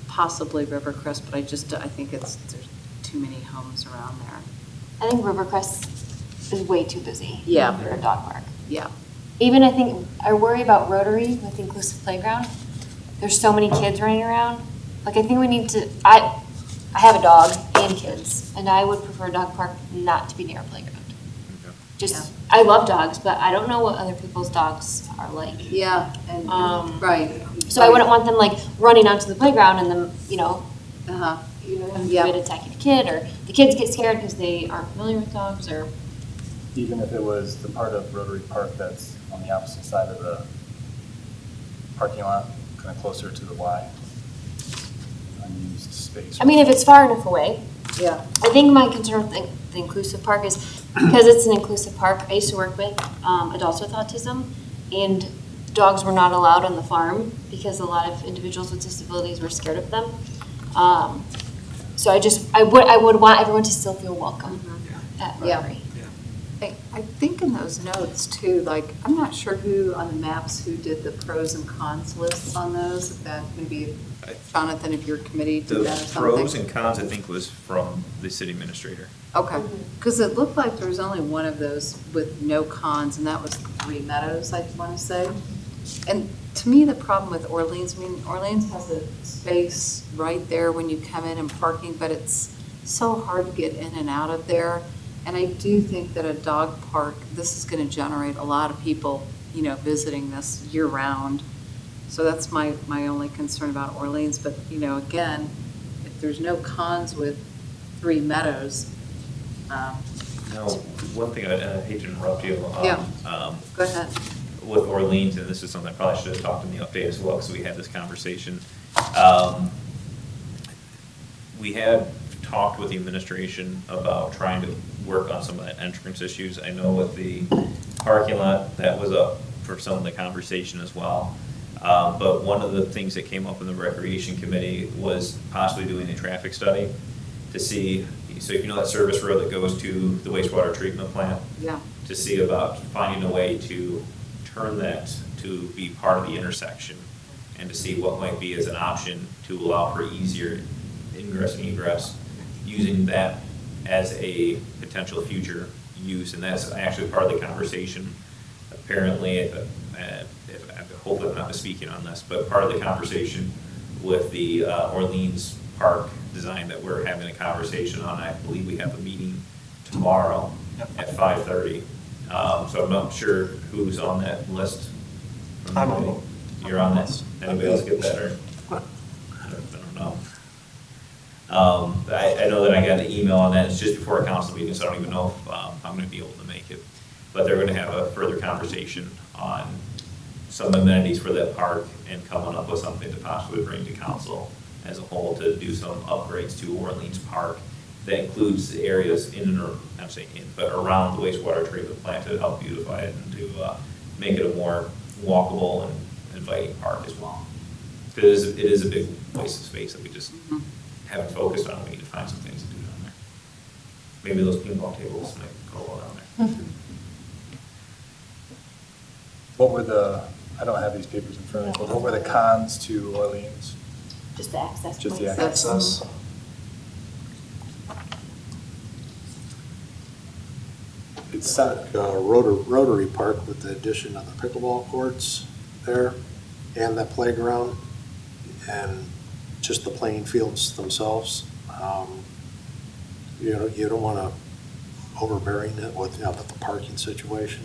Possibly Rivercrest, but I think there's too many homes around there. I think Rivercrest is way too busy. Yeah. For a dog park. Yeah. Even I worry about Rotary with inclusive playground. There's so many kids running around. Like, I think we need to, I have a dog and kids, and I would prefer a dog park not to be near a playground. Just, I love dogs, but I don't know what other people's dogs are like. Yeah, and, right. So I wouldn't want them like running onto the playground and then, you know, Yeah. attacking a kid, or the kids get scared because they aren't familiar with dogs, or. Even if it was the part of Rotary Park that's on the opposite side of the parking lot, kind of closer to the Y, unused space. I mean, if it's far enough away. Yeah. I think my concern with the inclusive park is because it's an inclusive park. I used to work with adults with autism, and dogs were not allowed on the farm because a lot of individuals with disabilities were scared of them. So I would want everyone to still feel welcome at Rotary. I think in those notes too, like, I'm not sure who on the maps who did the pros and cons lists on those, if that maybe Jonathan, if your committee did that or The something. pros and cons, I think, was from the city administrator. Okay, because it looked like there was only one of those with no cons, and that was Three Meadows, I want to say. And to me, the problem with Orleans, I mean, Orleans has a space right there when you come in and parking, but it's so hard to get in and out of there. And I do think that a dog park, this is going to generate a lot of people, you know, visiting this year-round. So that's my only concern about Orleans, but, again, if there's no cons with Three Meadows, Now, one thing, I hate to interrupt you. Yeah. Go ahead. With Orleans, and this is something I probably should have talked in the update as well, because we had this conversation. We had talked with the administration about trying to work on some of the entrance issues. I know with the parking lot, that was up for some of the conversation as well. But one of the things that came up in the recreation committee was possibly doing a traffic study to see, so if you know that service road that goes to the wastewater treatment plant, Yeah. to see about finding a way to turn that to be part of the intersection, and to see what might be as an option to allow for easier ingress and egress, using that as a potential future use. And that's actually part of the conversation. Apparently, hopefully I'm not misspeaking on this, but part of the conversation with the Orleans Park design that we're having a conversation on, I believe we have a meeting tomorrow at 5:30. So I'm not sure who's on that list. I'm on it. You're on that? Anybody else get that, or? I don't know. I know that I got an email on that. It's just before a council meeting, so I don't even know if I'm going to be able to make it. But they're going to have a further conversation on some amenities for that park and coming up with something to possibly bring to council as a whole to do some upgrades to Orleans Park. That includes the areas in and, I'm saying in, but around the wastewater treatment plant to help beautify it and to make it a more walkable and inviting park as well. Because it is a big waste of space that we just haven't focused on. We need to find some things to do down there. Maybe those ping pong tables might go well down there. What were I don't have these papers in front of me, but what were the cons to Orleans? Just the access Just the points. access. It's like Rotary Park with the addition of the pickleball courts there and the playground and just the playing fields themselves. You don't want to overbearing it with the parking situation.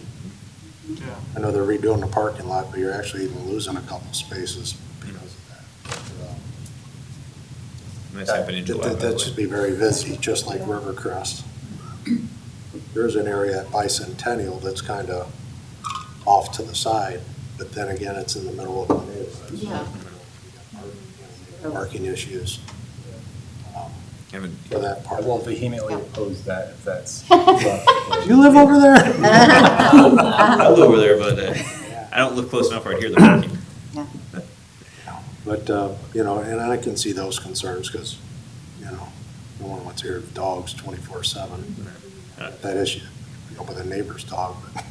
Yeah. I know they're redoing the parking lot, but you're actually even losing a couple spaces because of that. And that's happening in July. That should be very busy, just like Rivercrest. There's an area at Bicentennial that's kind of off to the side, but then again, it's in the middle of the neighborhood. Yeah. Parking issues for that I part. will vehemently oppose that if that's. Do you live over there? I live over there, but I don't live close enough where I hear the parking. Yeah. But, and I can see those concerns because, no one wants to hear dogs 24/7. That issue, with a neighbor's dog, but.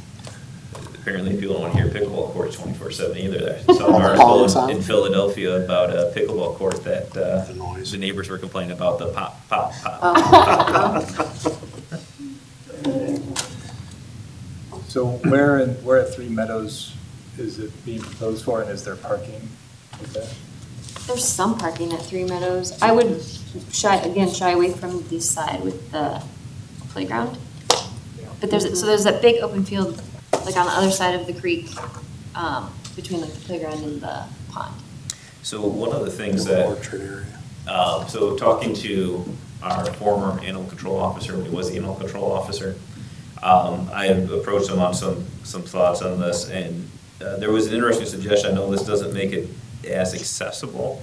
Apparently, people don't want to hear pickleball courts 24/7 either. There's an article in Philadelphia about a pickleball court that the neighbors were complaining about the pop, pop, pop, pop, pop. So where at Three Meadows is it being proposed for, and is there parking with that? There's some parking at Three Meadows. I would shy away from the side with the playground. But there's that big open field, like on the other side of the creek, between like the playground and the pond. So one of the things that, Orchard area. so talking to our former animal control officer, when he was the animal control officer, I had approached him on some thoughts on this, and there was an interesting suggestion. I know this doesn't make it as accessible,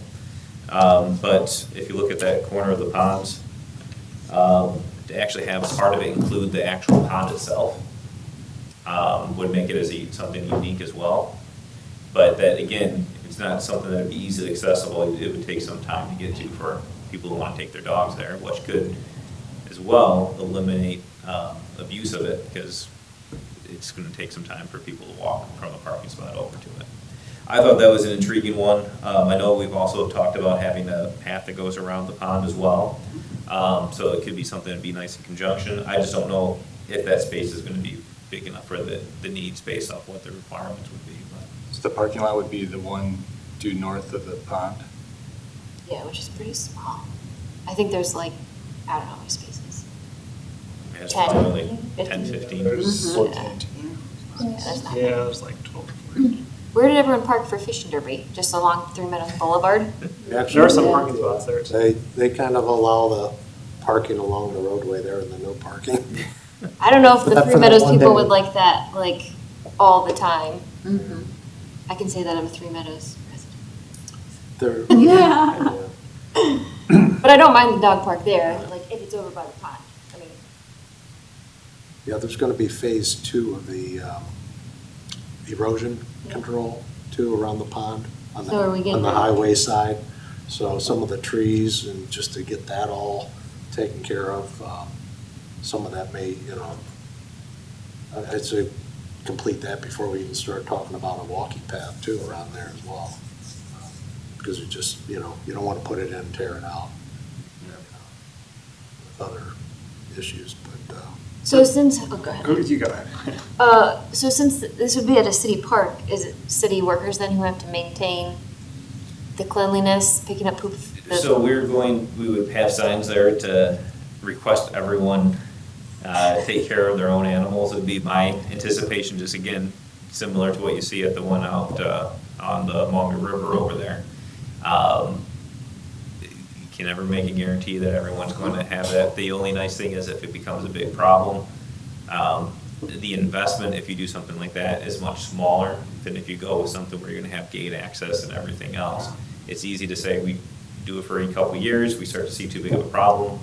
but if you look at that corner of the ponds, to actually have part of it include the actual pond itself would make it as something unique as well. But that, again, it's not something that would be easily accessible. It would take some time to get to for people who want to take their dogs there, which could as well eliminate abuse of it, because it's going to take some time for people to walk from a parking spot over to it. I thought that was an intriguing one. I know we've also talked about having a path that goes around the pond as well. So it could be something that'd be nice in conjunction. I just don't know if that space is going to be big enough for the needs based off what the requirements would be. But. So the parking lot would be the one due north of the pond? Yeah, which is pretty small. I think there's I don't know how many spaces. Yeah, it's 10, probably 15. 10, 15. There's 14. Yeah, that's not Yeah, it was like 12. Where did everyone park for fishing derby? Just along Three Meadows Boulevard? There are some parking spots there. They kind of allow the parking along the roadway there and the no parking. I don't know if But the that's Three for that Meadows one people day. would like that, like, all the time. Mhm. I can say that I'm a Three Meadows resident. They're, Yeah. But I don't mind the dog park there, like, if it's over by the pond. I mean, Yeah, there's gonna be phase 2 of the erosion Yeah. control too around the pond on So are we getting on the that? highway side. So some of the trees and just to get that all taken care of, some of that may, I'd say complete that before we even start talking about a walking path too around there as well. Because it just, you don't want to put it in and tear it out. With other issues, but, so since, oh, go ahead. You go ahead. So since this would be at a city park, is it city workers then who have to maintain the cleanliness, picking up poop? So we would have signs there to request everyone take care of their own animals. It'd be my anticipation, just again, similar to what you see at the one out on the Monga River over there. You can never make a guarantee that everyone's going to have that. The only nice thing is if it becomes a big problem, the investment, if you do something like that, is much smaller than if you go with something where you're gonna have gate access and everything else. It's easy to say we do it for a couple of years, we start to see too big of a problem,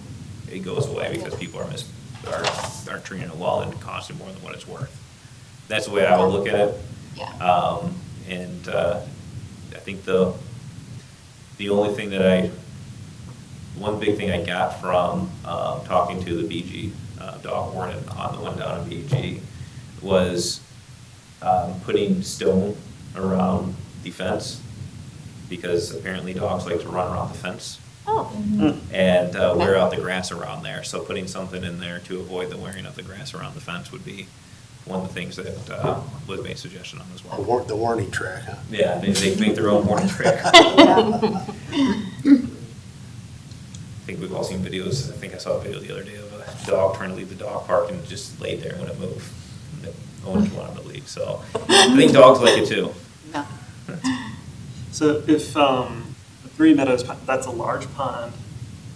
it goes away because people are treating it well and costing more than what it's worth. That's the way I would look at it. Yeah. And I think the only thing one big thing I got from talking to the BG dog warden on the one down in BG was putting stone around the fence, because apparently dogs like to run around the fence Oh. and wear out the grass around there. So putting something in there to avoid the wearing of the grass around the fence would be one of the things that was made suggestion on as well. the warning track, huh? Yeah, they make their own warning track. Yeah. I think we've all seen videos. I think I saw a video the other day of a dog trying to leave the dog park and just laid there when it moved. The owners wanted to leave, so I think dogs like it too. No. So if the Three Meadows, that's a large pond,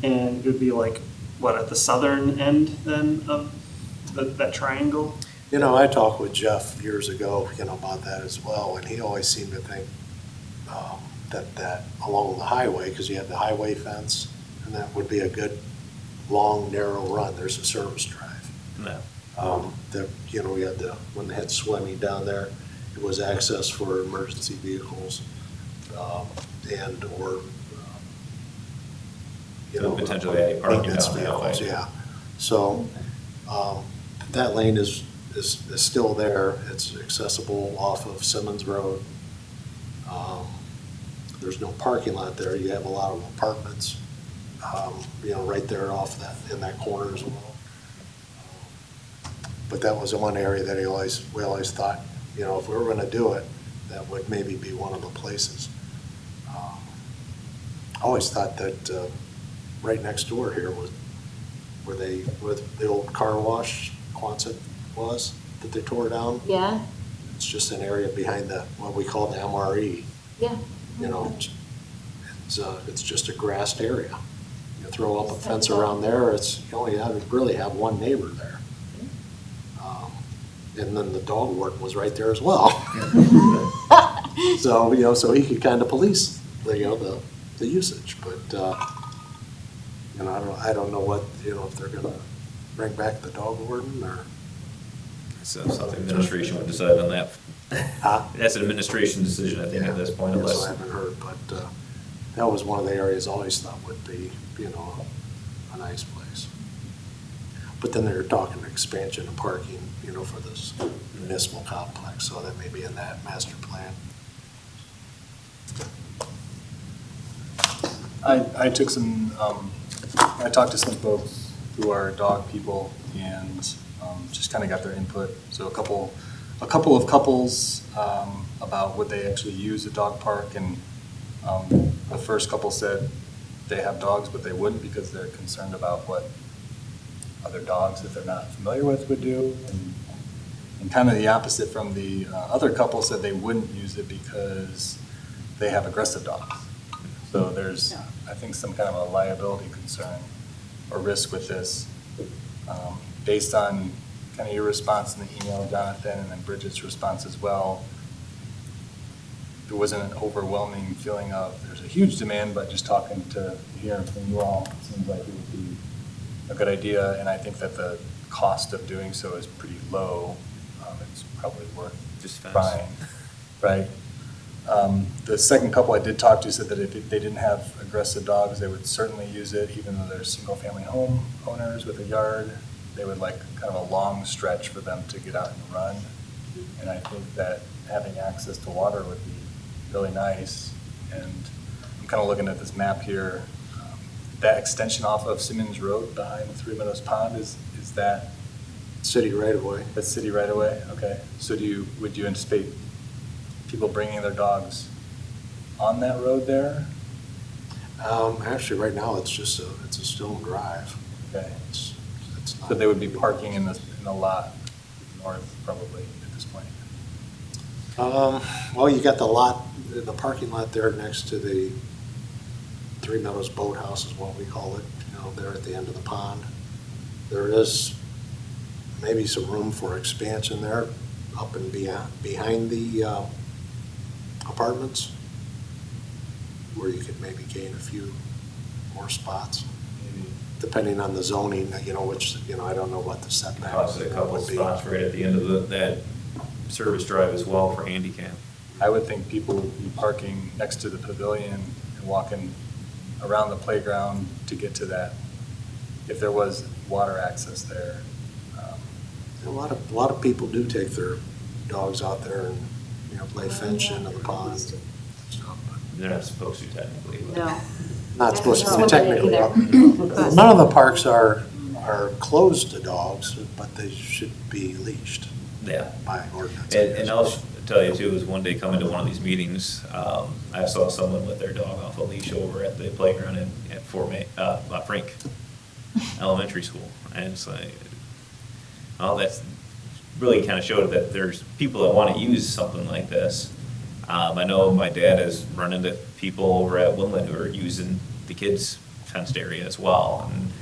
and it would be like, what, at the southern end then of that triangle? I talked with Jeff years ago, about that as well, and he always seemed to think that along the highway, because you have the highway fence, and that would be a good, long, narrow run. There's a service drive. No. We had when they had swimming down there, it was access for emergency vehicles, and/or, So potentially any parking maintenance down that vehicles, way. yeah. So, that lane is still there. It's accessible off of Simmons Road. There's no parking lot there. You have a lot of apartments, right there in that corner as well. But that was the one area that we always thought, if we were gonna do it, that would maybe be one of the places. I always thought that right next door here was where the old car wash Quonset was, that they tore down. Yeah, It's just an area behind what we call the MRE. yeah. It's just a grassed area. You throw up a fence around there, you only really have one neighbor there. And then the dog warden was right there as well. So, so he could kind of police the usage, but, I don't know what, if they're gonna bring back the dog warden or. So something administration would decide on that. That's an administration decision, I think, at this point, Yes, unless. I haven't heard, but that was one of the areas I always thought would be, a nice place. But then they're talking expansion of parking, for this municipal complex, so that may be in that master plan. I took some, I talked to some folks who are dog people and just kind of got their input. So a couple of couples about would they actually use a dog park, and the first couple said they have dogs, but they wouldn't because they're concerned about what other dogs that they're not familiar with would do. And kind of the opposite from the other couple said they wouldn't use it because they have aggressive dogs. So there's, I think, some kind of a liability concern or risk with this. Based on kind of your response in the email, Jonathan, and then Bridget's response as well, there wasn't an overwhelming feeling of there's a huge demand, but just talking to hearing from you all, it seems like it would be a good idea. And I think that the cost of doing so is pretty low. It's probably worth Just fence. trying, right? The second couple I did talk to said that if they didn't have aggressive dogs, they would certainly use it, even though they're single-family home owners with a yard. They would like kind of a long stretch for them to get out and run. And I think that having access to water would be really nice. And I'm kind of looking at this map here. That extension off of Simmons Road behind Three Meadows Pond, is that? City right away. That's city right away? Okay. So would you anticipate people bringing their dogs on that road there? Actually, right now, it's just it's a stone drive. Okay. It's not. So they would be parking in the lot north probably at this point? Well, you got the parking lot there next to the Three Meadows Boathouse is what we call it, there at the end of the pond. There is maybe some room for expansion there up and behind the apartments, where you could maybe gain a few more spots, depending on the zoning, which, I don't know what the setback Possibly a couple would be. spots right at the end of that service drive as well for handicap. I would think people would be parking next to the pavilion and walking around the playground to get to that, if there was water access there. A lot of people do take their dogs out there and, play fetch into the pond. So, They're not supposed to technically. But No. Not supposed to No. be technically. Either. None of the parks are closed to dogs, but they should be leashed Yeah. by ordinance. And I'll tell you too, is one day coming to one of these meetings, I saw someone with their dog off a leash over at the playground at Frank Elementary School. And it's like, oh, that's really kind of showed that there's people that want to use something like this. I know my dad has run into people over at Woodland who are using the kids' fenced area as well. And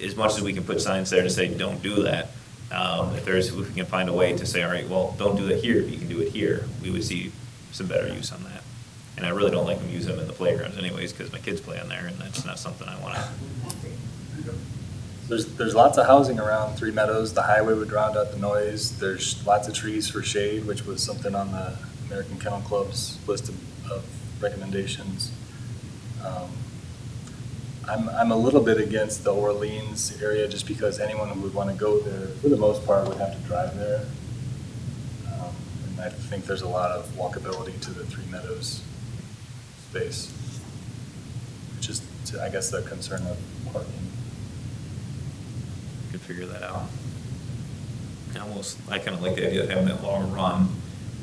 as much as we can put signs there to say, don't do that, if we can find a way to say, all right, well, don't do that here, but you can do it here, we would see some better use on that. And I really don't like them using them in the playgrounds anyways, because my kids play on there, and that's not something I want to. There's lots of housing around Three Meadows. The highway would drown out the noise. There's lots of trees for shade, which was something on the American Kennel Club's list of recommendations. I'm a little bit against the Orleans area just because anyone who would want to go there, for the most part, would have to drive there. And I think there's a lot of walkability to the Three Meadows space, which is, I guess, the concern of parking. Could figure that out. I kind of like the idea of having that long run,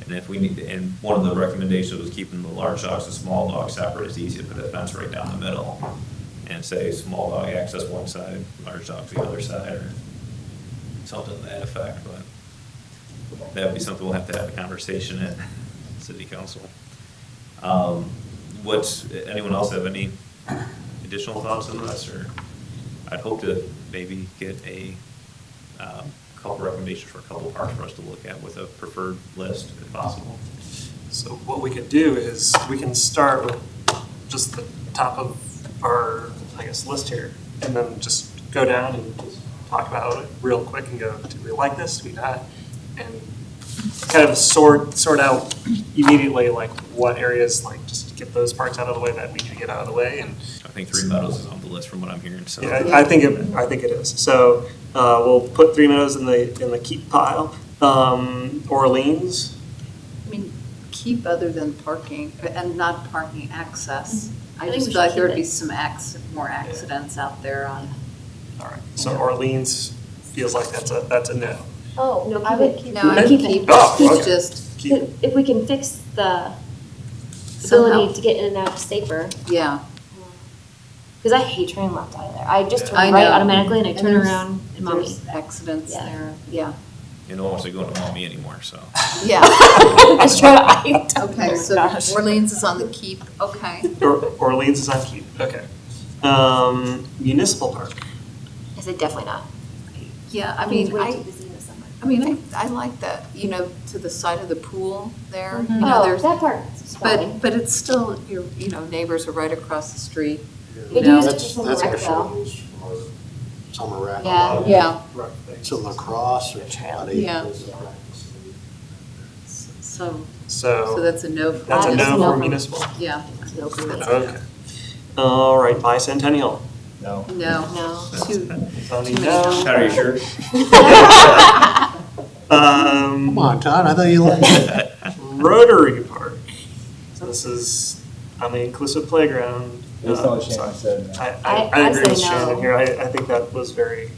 and if we need, and one of the recommendations was keeping the large dogs and small dogs separate. It's easy to put a fence right down the middle, and say small dog access one side, large dogs the other side, or something to that effect. But that would be something we'll have to have a conversation at city council. Anyone else have any additional thoughts on this, or I'd hope to maybe get a couple recommendations for a couple parks for us to look at with a preferred list if possible. So what we could do is we can start with just the top of our, list here, and then just go down and just talk about it real quick and go, do we like this, do we not? And kind of sort out immediately what areas, just get those parts out of the way that we need to get out of the way. And I think Three Meadows is on the list from what I'm hearing, so. yeah, I think it is. So we'll put Three Meadows in the keep pile. Orleans. I mean, keep other than parking, and not parking access. I think just we feel like should there would keep be it. some more accidents out there on. All right. So Orleans feels like that's a no. Oh, No, I would keep No, I it. keep Keep it, Oh, okay. it's just, Keep it. If we can fix the Somehow. ability to get in and out safer, yeah. because I hate turning left out of there. I just I turn right know. automatically and I turn there's- around and mommy. There's accidents Yeah. there, yeah. You don't want to go to Maumee anymore, so. Yeah. Let's try to. Okay, so Orleans is on the keep, okay. Orleans is on keep, okay. Municipal park. Is it definitely not? Yeah, I It's mean, way too busy in the summer. I mean, I like that, you know, to the side of the pool there, you Oh, know, there's, that part's fine. but it's still, your, you know, neighbors are right across the street. We No, use it That's, for that's rec actually though. used for summer rec. Yeah. Yeah, So lacrosse or somebody. Yeah. so So that's a no for. that's a That's no no for for- municipal. Yeah, that's a no. Okay. All right, bicentennial. No. No. No. Two. Tony, no. Are you sure? Come on, Todd, I thought you liked it. Rotary Park. So this is on the inclusive playground. Based on what Sorry. Shannon said, no. I I agree with say no. Shannon here. I think that was very,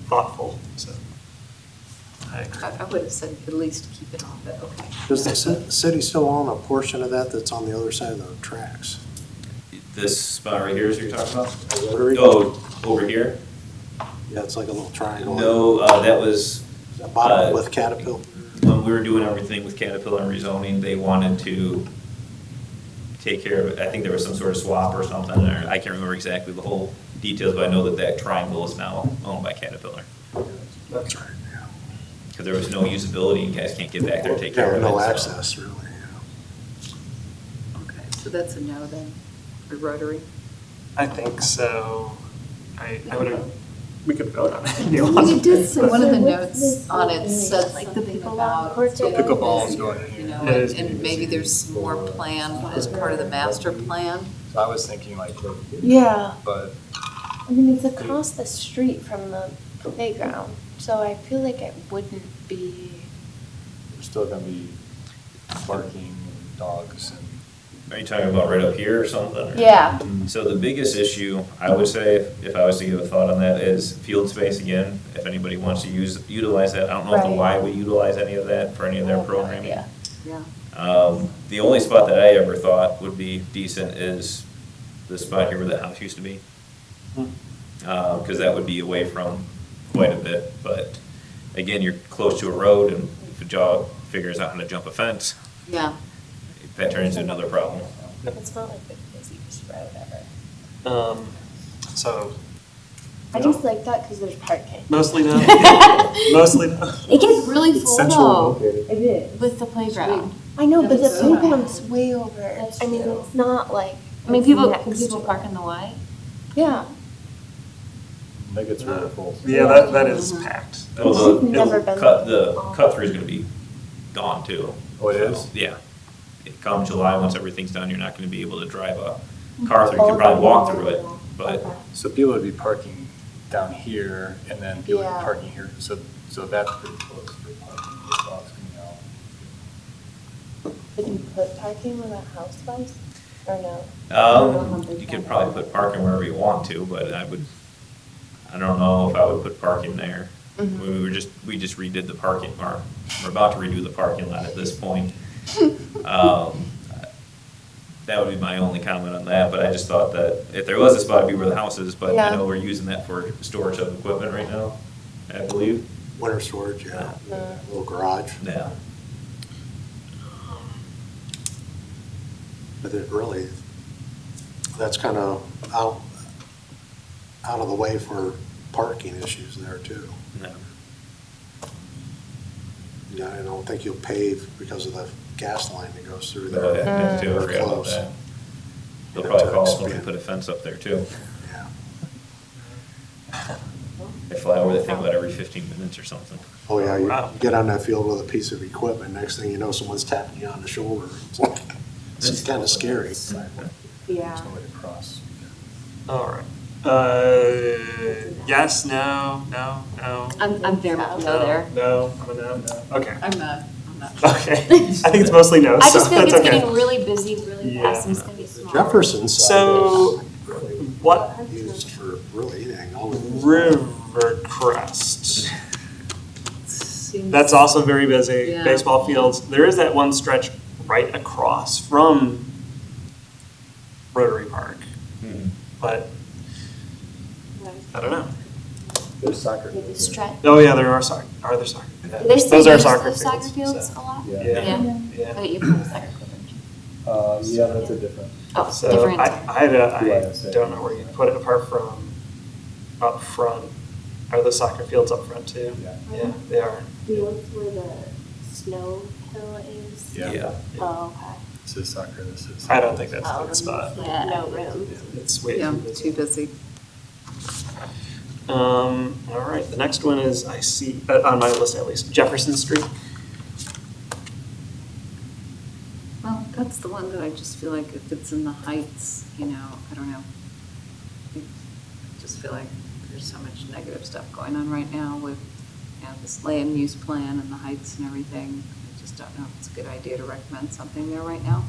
thoughtful, so. I agree. I would have said at least keep it on, but okay. Does the city still own a portion of that that's on the other side of the tracks? This spot right here is what you're talking about? A rotary? Oh, over here? Yeah, it's like a little triangle. No, that was, Is that bottom with Caterpillar? when we were doing everything with Caterpillar and rezoning, they wanted to take care of it. I think there was some sort of swap or something, or I can't remember exactly the whole details, but I know that that triangle is now owned by Caterpillar. That's right, yeah. Because there was no usability, and guys can't get back there and take care Yeah, of it. no so- access, really, yeah. Okay, so that's a no then, for Rotary. I think so. I would, we could vote on it. if you We want. did say, one of the What's notes this on thing? it said Like the something pickleball about. courts are getting Pickleball is busier, going in You here. know, It is and maybe there's some more planned as part of the master plan. So I was thinking like, Yeah, but I mean, it's across the street from the playground, so I feel like it wouldn't be. there's still gonna be barking and dogs and. Are you talking about right up here or something? or- Yeah. So the biggest issue, I would say, if I was to give a thought on that, is field space again. If anybody wants to utilize that, I don't know if the Right. Y would utilize any of that for any of their programming. Yeah. Yeah. The only spot that I ever thought would be decent is the spot here where the house used to be. Because that would be away from quite a bit, but again, you're close to a road, and if a dog figures out how to jump a fence, Yeah. that turns into another problem. It's not like the busiest road ever. So, I just like that because there's parking. mostly no. Mostly no. It gets really full Centrally though, located. It is. with the playground. I know, but the That's so playground's way over. I mean, it's not like. I mean, it's people, next can people to- park in the Y? Yeah. That gets really full. Yeah, that is packed. Well, I've never been the there. cut through is gonna be gone too. Oh, it is? Yeah. Come July, once everything's done, you're not gonna be able to drive a car through. You can probably walk through it, but So people would be parking down here and then people would Yeah. be parking here, so that's pretty close for parking, with dogs coming out. Could you put parking where that house was, or no? you could probably put parking wherever you want to, but I don't know if I would put parking there. We just redid the parking, or we're about to redo the parking lot at this point. That would be my only comment on that, but I just thought that if there was a spot, it'd be where the house is, but I Yeah. know we're using that for storage of equipment right now, I believe. Winter storage, yeah, Yeah. little garage. Yeah. But it really, that's kind of out of the way for parking issues there too. No. Yeah, I don't think you'll pave because of the gas line that goes through Oh, there. yeah, me too, I forgot about Close. that. They'll You'd probably have to call someone to expand. put a fence up there too. Yeah. They fly over the thing about every 15 minutes or something. Oh, yeah, you Wow. get on that field with a piece of equipment, next thing you know, someone's tapping you on the shoulder. It's like, it's kind of scary. Yeah. There's no way to cross. All right. Yes, no, no, no. I'm very much no there. No, I'm a no, no. Okay. I'm not. Okay. I think it's mostly no, I so just feel like that's it's okay. getting really busy really Yeah. fast and it's gonna be small. Jefferson side So, is really what used for really anything. All of it. Rivercrest? Seems- That's also very busy. Yeah. Baseball fields. There is that one stretch right across from Rotary Park, but I don't know. There's soccer. Maybe stretch. Oh, yeah, there are there soccer They still Those are use soccer those soccer fields, fields so. a lot? Yeah. Yeah. But you play soccer field, don't you? Yeah, that's a different. Oh, So different. I UISA. don't know where you put it apart from up front. Are the soccer fields up front too? Yeah. Yeah, they are. Do you look where the snow hill is? Yeah. Oh, okay. This is soccer, this is. I don't think that's a Oh, good spot. yeah, no room. It's way Yeah, too busy. too busy. All right, the next one is, I see, on my list at least, Jefferson Street. Well, that's the one that I just feel like if it's in the Heights, you know, I don't know. I just feel like there's so much negative stuff going on right now with, you know, this land use plan and the Heights and everything. I just don't know if it's a good idea to recommend something there right now.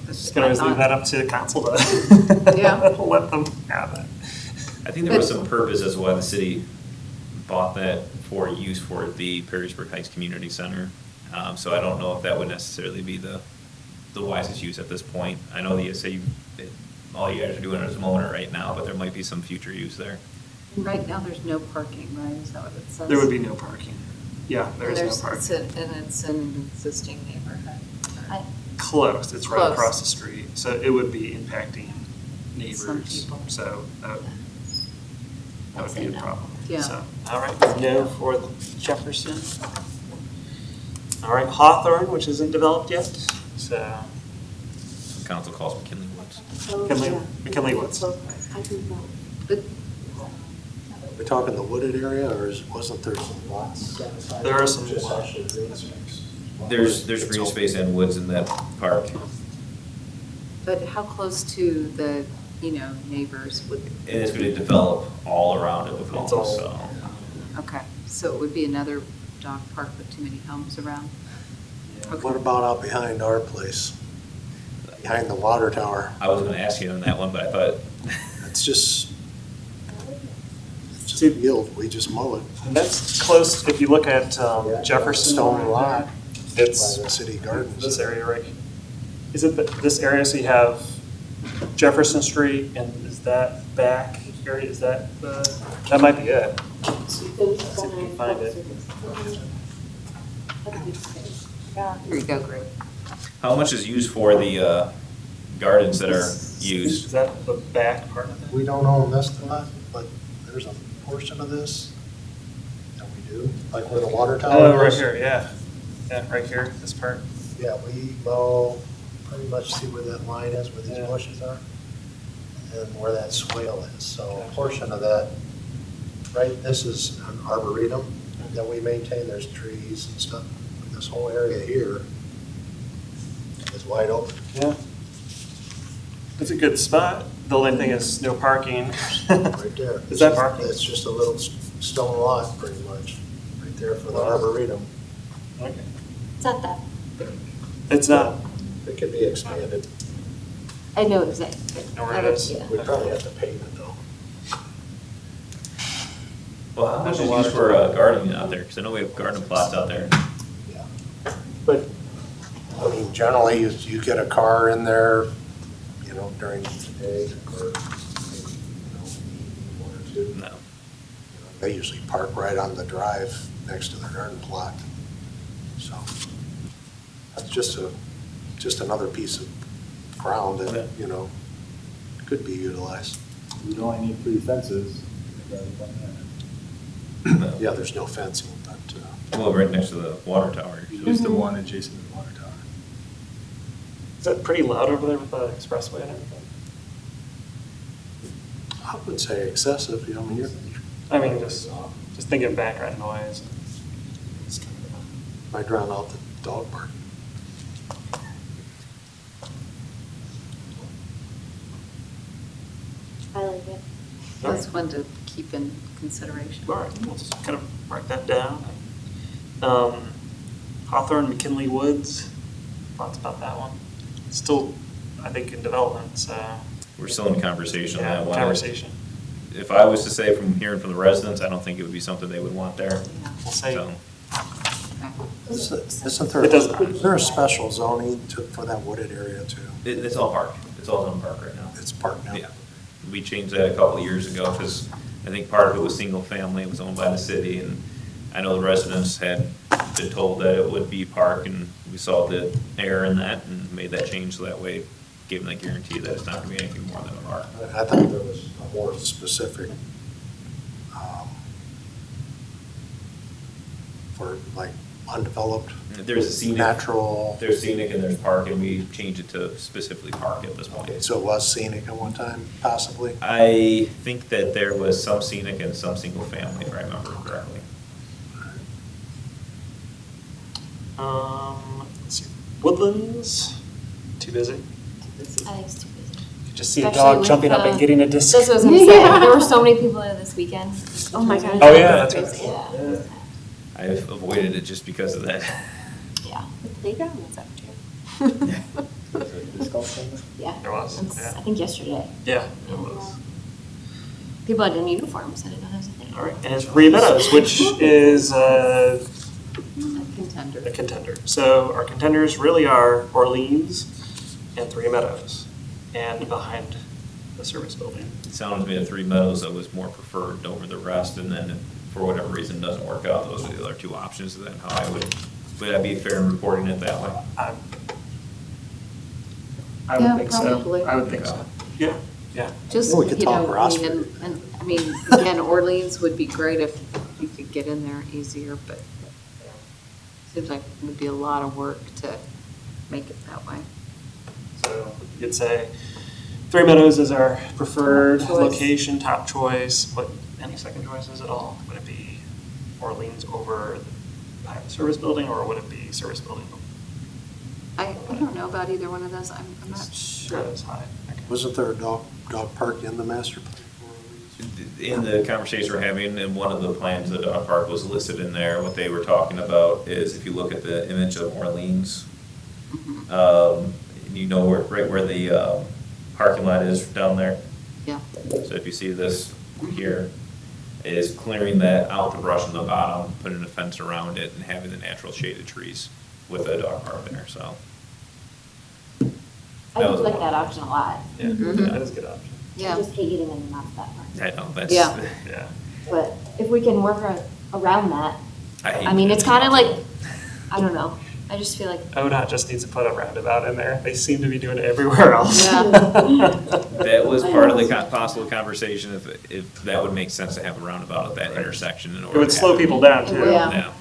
Just gonna always leave that up to the council to Yeah. let them have it. I think there was some purpose as to why the city bought that for use for the Perrysburg Heights Community Center. So I don't know if that would necessarily be the wisest use at this point. I know that you say all you guys are doing is mowing it right now, but there might be some future use there. Right now, there's no parking, right? Is that what it says? There would be no parking. Yeah, there is no There's- parking. And it's in an existing neighborhood. Close, it's right Close. across the street, so it would be impacting Some neighbors. people. So that would be a problem. Yeah. So, all right, no for the Jefferson. All right, Hawthorne, which isn't developed yet, so Some council calls McKinley Woods. McKinley Woods. I think that. But We talking the wooded area, or wasn't there some lots? There are some Just lots. actually green space. There's green space and woods in that park. how close to the, you know, neighbors would, And it's going to develop all around it with homes, all- so. okay, so it would be another dog park with too many homes around? Okay. What about out behind our place? Behind the water tower? I was going to ask you on that one, but I thought, It's just a field, we just mow it. And that's close, if you look at Jefferson. Stone lot. By It's the city gardens. this area right, is it this area, so you have Jefferson Street, and is that back area, is that that might be it. See if you can find it. Here you go, Greg. how much is used for the gardens that are Is used? that the back part of it? We don't own this lot, but there's a portion of this that we do, like where the water tower Oh, right is. here, yeah. Yeah, right here, this part. Yeah, we mow, pretty much see where that line is, where these Yeah. bushes are, and where that swale is. So a portion of that, right, this is an arboretum that we maintain, there's trees and stuff. This whole area here is wide open. Yeah. It's a good spot. The only thing is no parking. Right there. Is that parking? It's just a little stone lot, pretty much, right there for the arboretum. Okay. It's not that. It's not. It could be expanded. I know exactly. Know where it is? Yeah. We probably have to pave it though. Well, how much is used for gardening out there? Because I know we have garden plots out there. Yeah. But, I mean, generally, you get a car in there, you know, during the day, or maybe, you know, one or two. No. They usually park right on the drive next to their garden plot. So, that's just another piece of ground that, Okay. you know, could be utilized. We'd only need 3 fences. rather than that. Yeah, there's no fencing, but, Well, right next to the water tower. so- Just the one adjacent to the water tower. Is that pretty loud over there with the expressway and everything? I wouldn't say excessive, you know, I mean, I mean, just thinking background noise. might drown out the dog park. I like it. That's one to keep in consideration. All right, we'll just kind of mark that down. Hawthorne, McKinley Woods, thoughts about that one? Still, I think, in development, so. We're still in conversation on Yeah, that one. conversation. If I was to say from hearing from the residents, I don't think it would be something they would want there. Yeah. We'll say, So, Isn't there, It doesn't- is there a special zoning for that wooded area too? it's all park. It's all zone park right now. It's park now? Yeah. We changed that a couple of years ago because I think part of it was single family, it was owned by the city, and I know the residents had been told that it would be park, and we saw the error in that and made that change so that way, gave them that guarantee that it's not gonna be anything more than a park. I thought there was a more specific, for like undeveloped, There's a scenic, natural. there's scenic and there's park, and we changed it to specifically park at this point. So it was scenic at one time, possibly? I think that there was some scenic and some single family, if I remember correctly. Let's see, Woodlands, too busy. I think it's too busy. You just see a Especially dog with jumping up the- and getting a That's disc. what I was gonna say. There were so many people there this weekend. Oh my gosh. Oh, yeah, that's Crazy. right. Yeah. I've avoided it just because of that. Yeah. The playground was up too. Yeah. There was, It's, yeah. I think yesterday. Yeah, it was. People had in uniforms. I didn't know that was a thing. All right, and Three Meadows, which is A contender. a contender. So our contenders really are Orleans and Three Meadows, and behind the service building. It sounds to me that Three Meadows that was more preferred over the rest, and then if for whatever reason doesn't work out, those are the other two options, and then how I would I be fair in reporting it that way? I Yeah, would think so. probably. I would think so. Yeah, yeah. Just, Well, we could you talk know, Rossford. and, I mean, again, Orleans would be great if you could get in there easier, but seems like it would be a lot of work to make it that way. So you could say Three Meadows is our preferred Top choice. location, top choice. What, any second choices at all? Would it be Orleans over behind the service building, or would it be service building? I don't know about either one of those. I'm not Sure, sure. that's high. Okay. Wasn't there a dog park in the master plan? In the conversation we're having, and one of the plans, the dog park was listed in there, what they were talking about is if you look at the image of Orleans, you know right where the parking lot is down there? Yeah. So if you see this here, is clearing that out, the brush on the bottom, putting a fence around it, and having the natural shaded trees with a dog park there, so. I That would was like one. that option a lot. Yeah. That is a good option. Yeah. I just hate getting in and out of that part. I know, that's. Yeah. Yeah. But if we can work around that, hate I mean, it's kind of it. like, I don't know. I just feel like, ODOT just needs to put a roundabout in there. They seem to be doing it everywhere else. Yeah. That was part of the possible conversation, if that would make sense to have a roundabout at that intersection in order. It would to slow have it. people down too. Yeah. Yeah,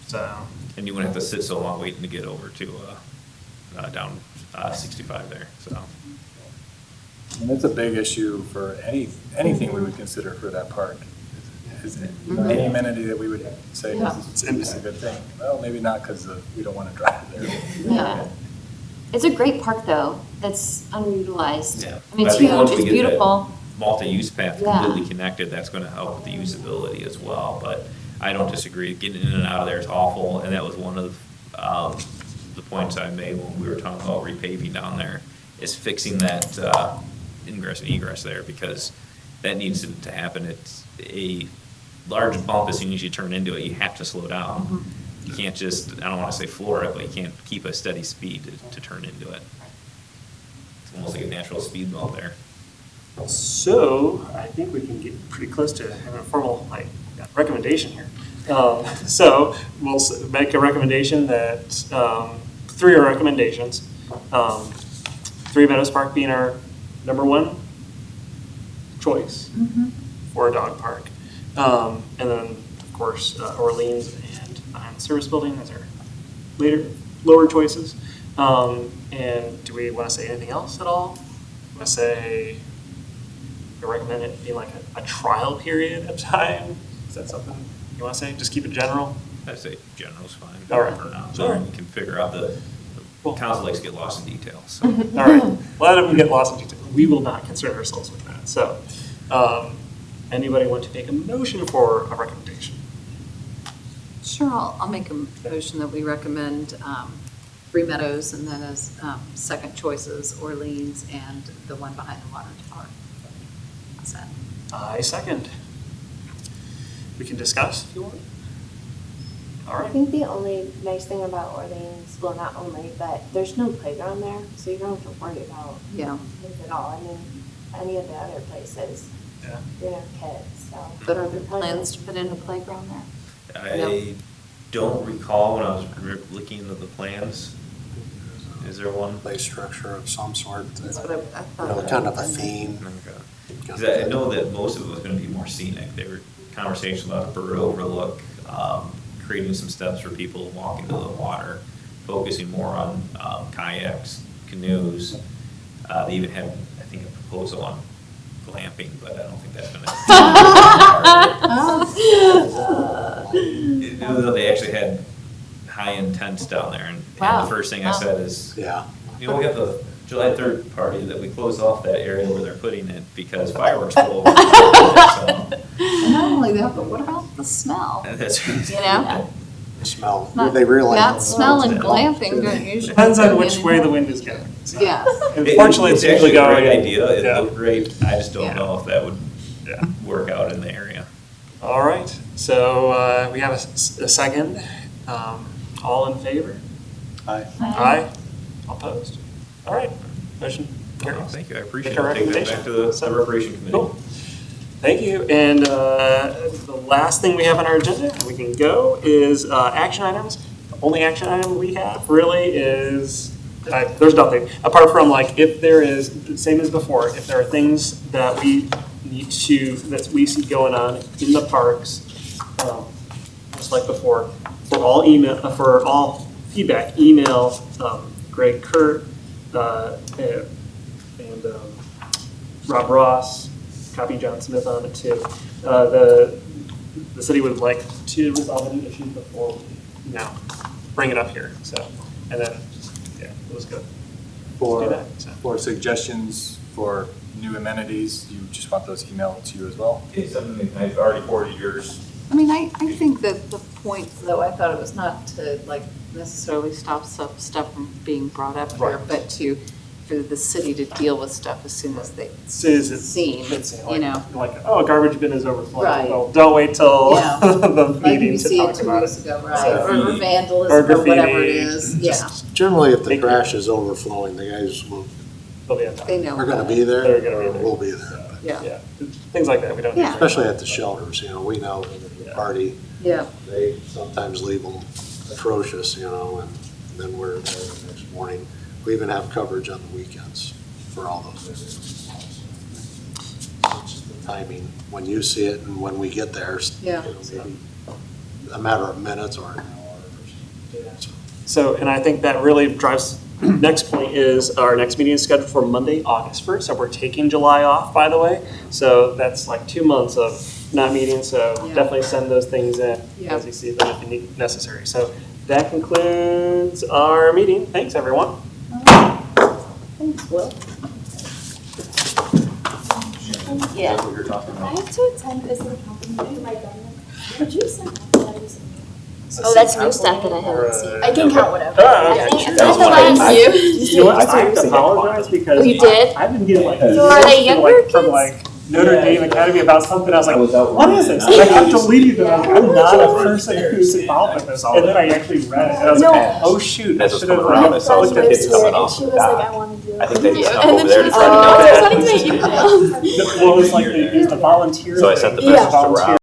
So, and you wouldn't have to sit so long waiting to get over to, down 65 there, so. And it's a big issue for anything we would consider for that park, isn't it? Mhm. Any amenity that we would say Yeah. this is a good thing. Well, maybe not because we don't want to drive there. yeah. It's a great park though, that's underutilized. Yeah. I mean, it's I think huge, once we it's get that beautiful. Multi-use path Yeah. completely connected, that's gonna help with the usability as well, but I don't disagree, getting in and out of there is awful, and that was one of, the points I made when we were talking about repaving down there, is fixing that, ingress and egress there, because that needs to happen. It's a large bump as soon as you turn into it, you have to slow down. You can't just, I don't wanna say floor it, but you can't keep a steady speed to turn into it. It's almost like a natural speed bump there. so I think we can get pretty close to having a formal recommendation here. So we'll make a recommendation that, three are recommendations. Three Meadows Park being our number one choice for a dog park. And then, of course, Orleans and behind the service building as our lower choices. And do we want to say anything else at all? Want to say, we recommend it being like a trial period of time? Is that something you want to say? Just keep it general? I'd say general's fine. All right. For now, All so right. we can figure out the council likes to get lost in details, so. All right, let them get lost in detail. We will not concern ourselves with that. So, anybody want to make a motion for a recommendation? Sure, I'll make a motion that we recommend Three Meadows, and then as second choices, Orleans and the one behind the water tower. How's that? I second. We can discuss if you want. All I right. think the only nice thing about Orleans, well, not only, but there's no playground there, so you don't have to worry about Yeah. kids at all. I mean, any of the other places, Yeah. you're gonna have kids, so. But are there plans to put in a playground there? I don't recall when I was looking into the plans. Is there one? Play structure of some sort, That's that, what I you thought. know, kind of a theme. Okay. 'Cause I know that most of it was gonna be more scenic. There were conversations about a bird overlook, creating some steps for people walking to the water, focusing more on kayaks, canoes. They even had, I think, a proposal on glamping, but I don't think that's gonna. They actually had high-end tents down there, and Wow. the first thing I said is, Yeah. you know, we have the July 3rd party that we closed off that area where they're putting it because fireworks go over. Not only that, but what about the smell? And that's. You know? The smell, Not- they realize. Not smell and glamping don't usually. Depends on which way the wind is going. So. Yeah. Unfortunately, it's usually actually a going. great idea. It Yeah. looked great. I just don't Yeah. know if that would Yeah. work out in the area. All right, so we have a second. All in favor? Aye. Aye. Opposed? All right, motion carries. Thank you. I appreciate Make a it. Take that back to the Recreation Committee. Cool. Thank you. And the last thing we have on our agenda, and we can go, is action items. The only action item we have really is, there's nothing, apart from like, if there is, same as before, if there are things that we need to, that we see going on in the parks, just like before, for all feedback, email Greg Kurt and Rob Ross, copy John Smith on it too. The city would like to resolve any issues before we now bring it up here. So, and then, yeah, it was good. For, Do that, so. for suggestions for new amenities, you just want those emailed to you as well? It's something I've already forwarded yours. I mean, I think that the point, though, I thought it was not to like necessarily stop stuff from being brought up here, Right. but for the city to deal with stuff as soon as they Soon as it's seen, like, you know. like, oh, garbage bin is overflowing. Right. Well, don't wait till Yeah. the Like meeting you to see talk it 2 about weeks it. ago, right, So- or vandalism, Or or whatever it graffiti, is, just- yeah. Generally, if the Thank you. trash is overflowing, the guys will, They'll be on time. They know. are gonna about be it. there. They're gonna be or there. We'll be there. Yeah, Yeah, things like that, we don't. Yeah. Especially at the shelters, you know, we know the party, yeah, they sometimes leave them atrocious, you know, and then we're there the next morning. We even have coverage on the weekends for all those. It's the timing, when you see it and when we get there, Yeah. you know, maybe a matter of minutes or an hour or something. So, and I think that really drives, next point is our next meeting is scheduled for Monday, August 1st. So we're taking July off, by the way. So that's like 2 months of not meeting. So Yeah. definitely send those things in Yeah. as you see them if necessary. So that concludes our meeting. Thanks, everyone. thanks, Will. Yeah. That's what you're talking I about. have to attend a city council meeting with my government. Could you send that letters? Oh, that's new stuff that I haven't seen. I can count whatever. Ah, I okay. think That was the one. last I- year. You know what, I have to apologize because. Oh, you did? I've been getting like. So are emails they from, younger like, kids? From like Notre Dame Academy about something, I was like, I was out what is this? And I kept deleting them, I was like, I'm not a Yeah. person who's involved with this, and then I actually read it, and I was No. like, oh shoot, I That's what's should have. coming around. I saw friend some lives kids here, coming and off she the was like, dock. I want to do it. I think they just snuck And over then there she to was try to like, know oh, that. there's something to email. Well, it was like, it was the volunteer. So I sent the thing. message Volunteer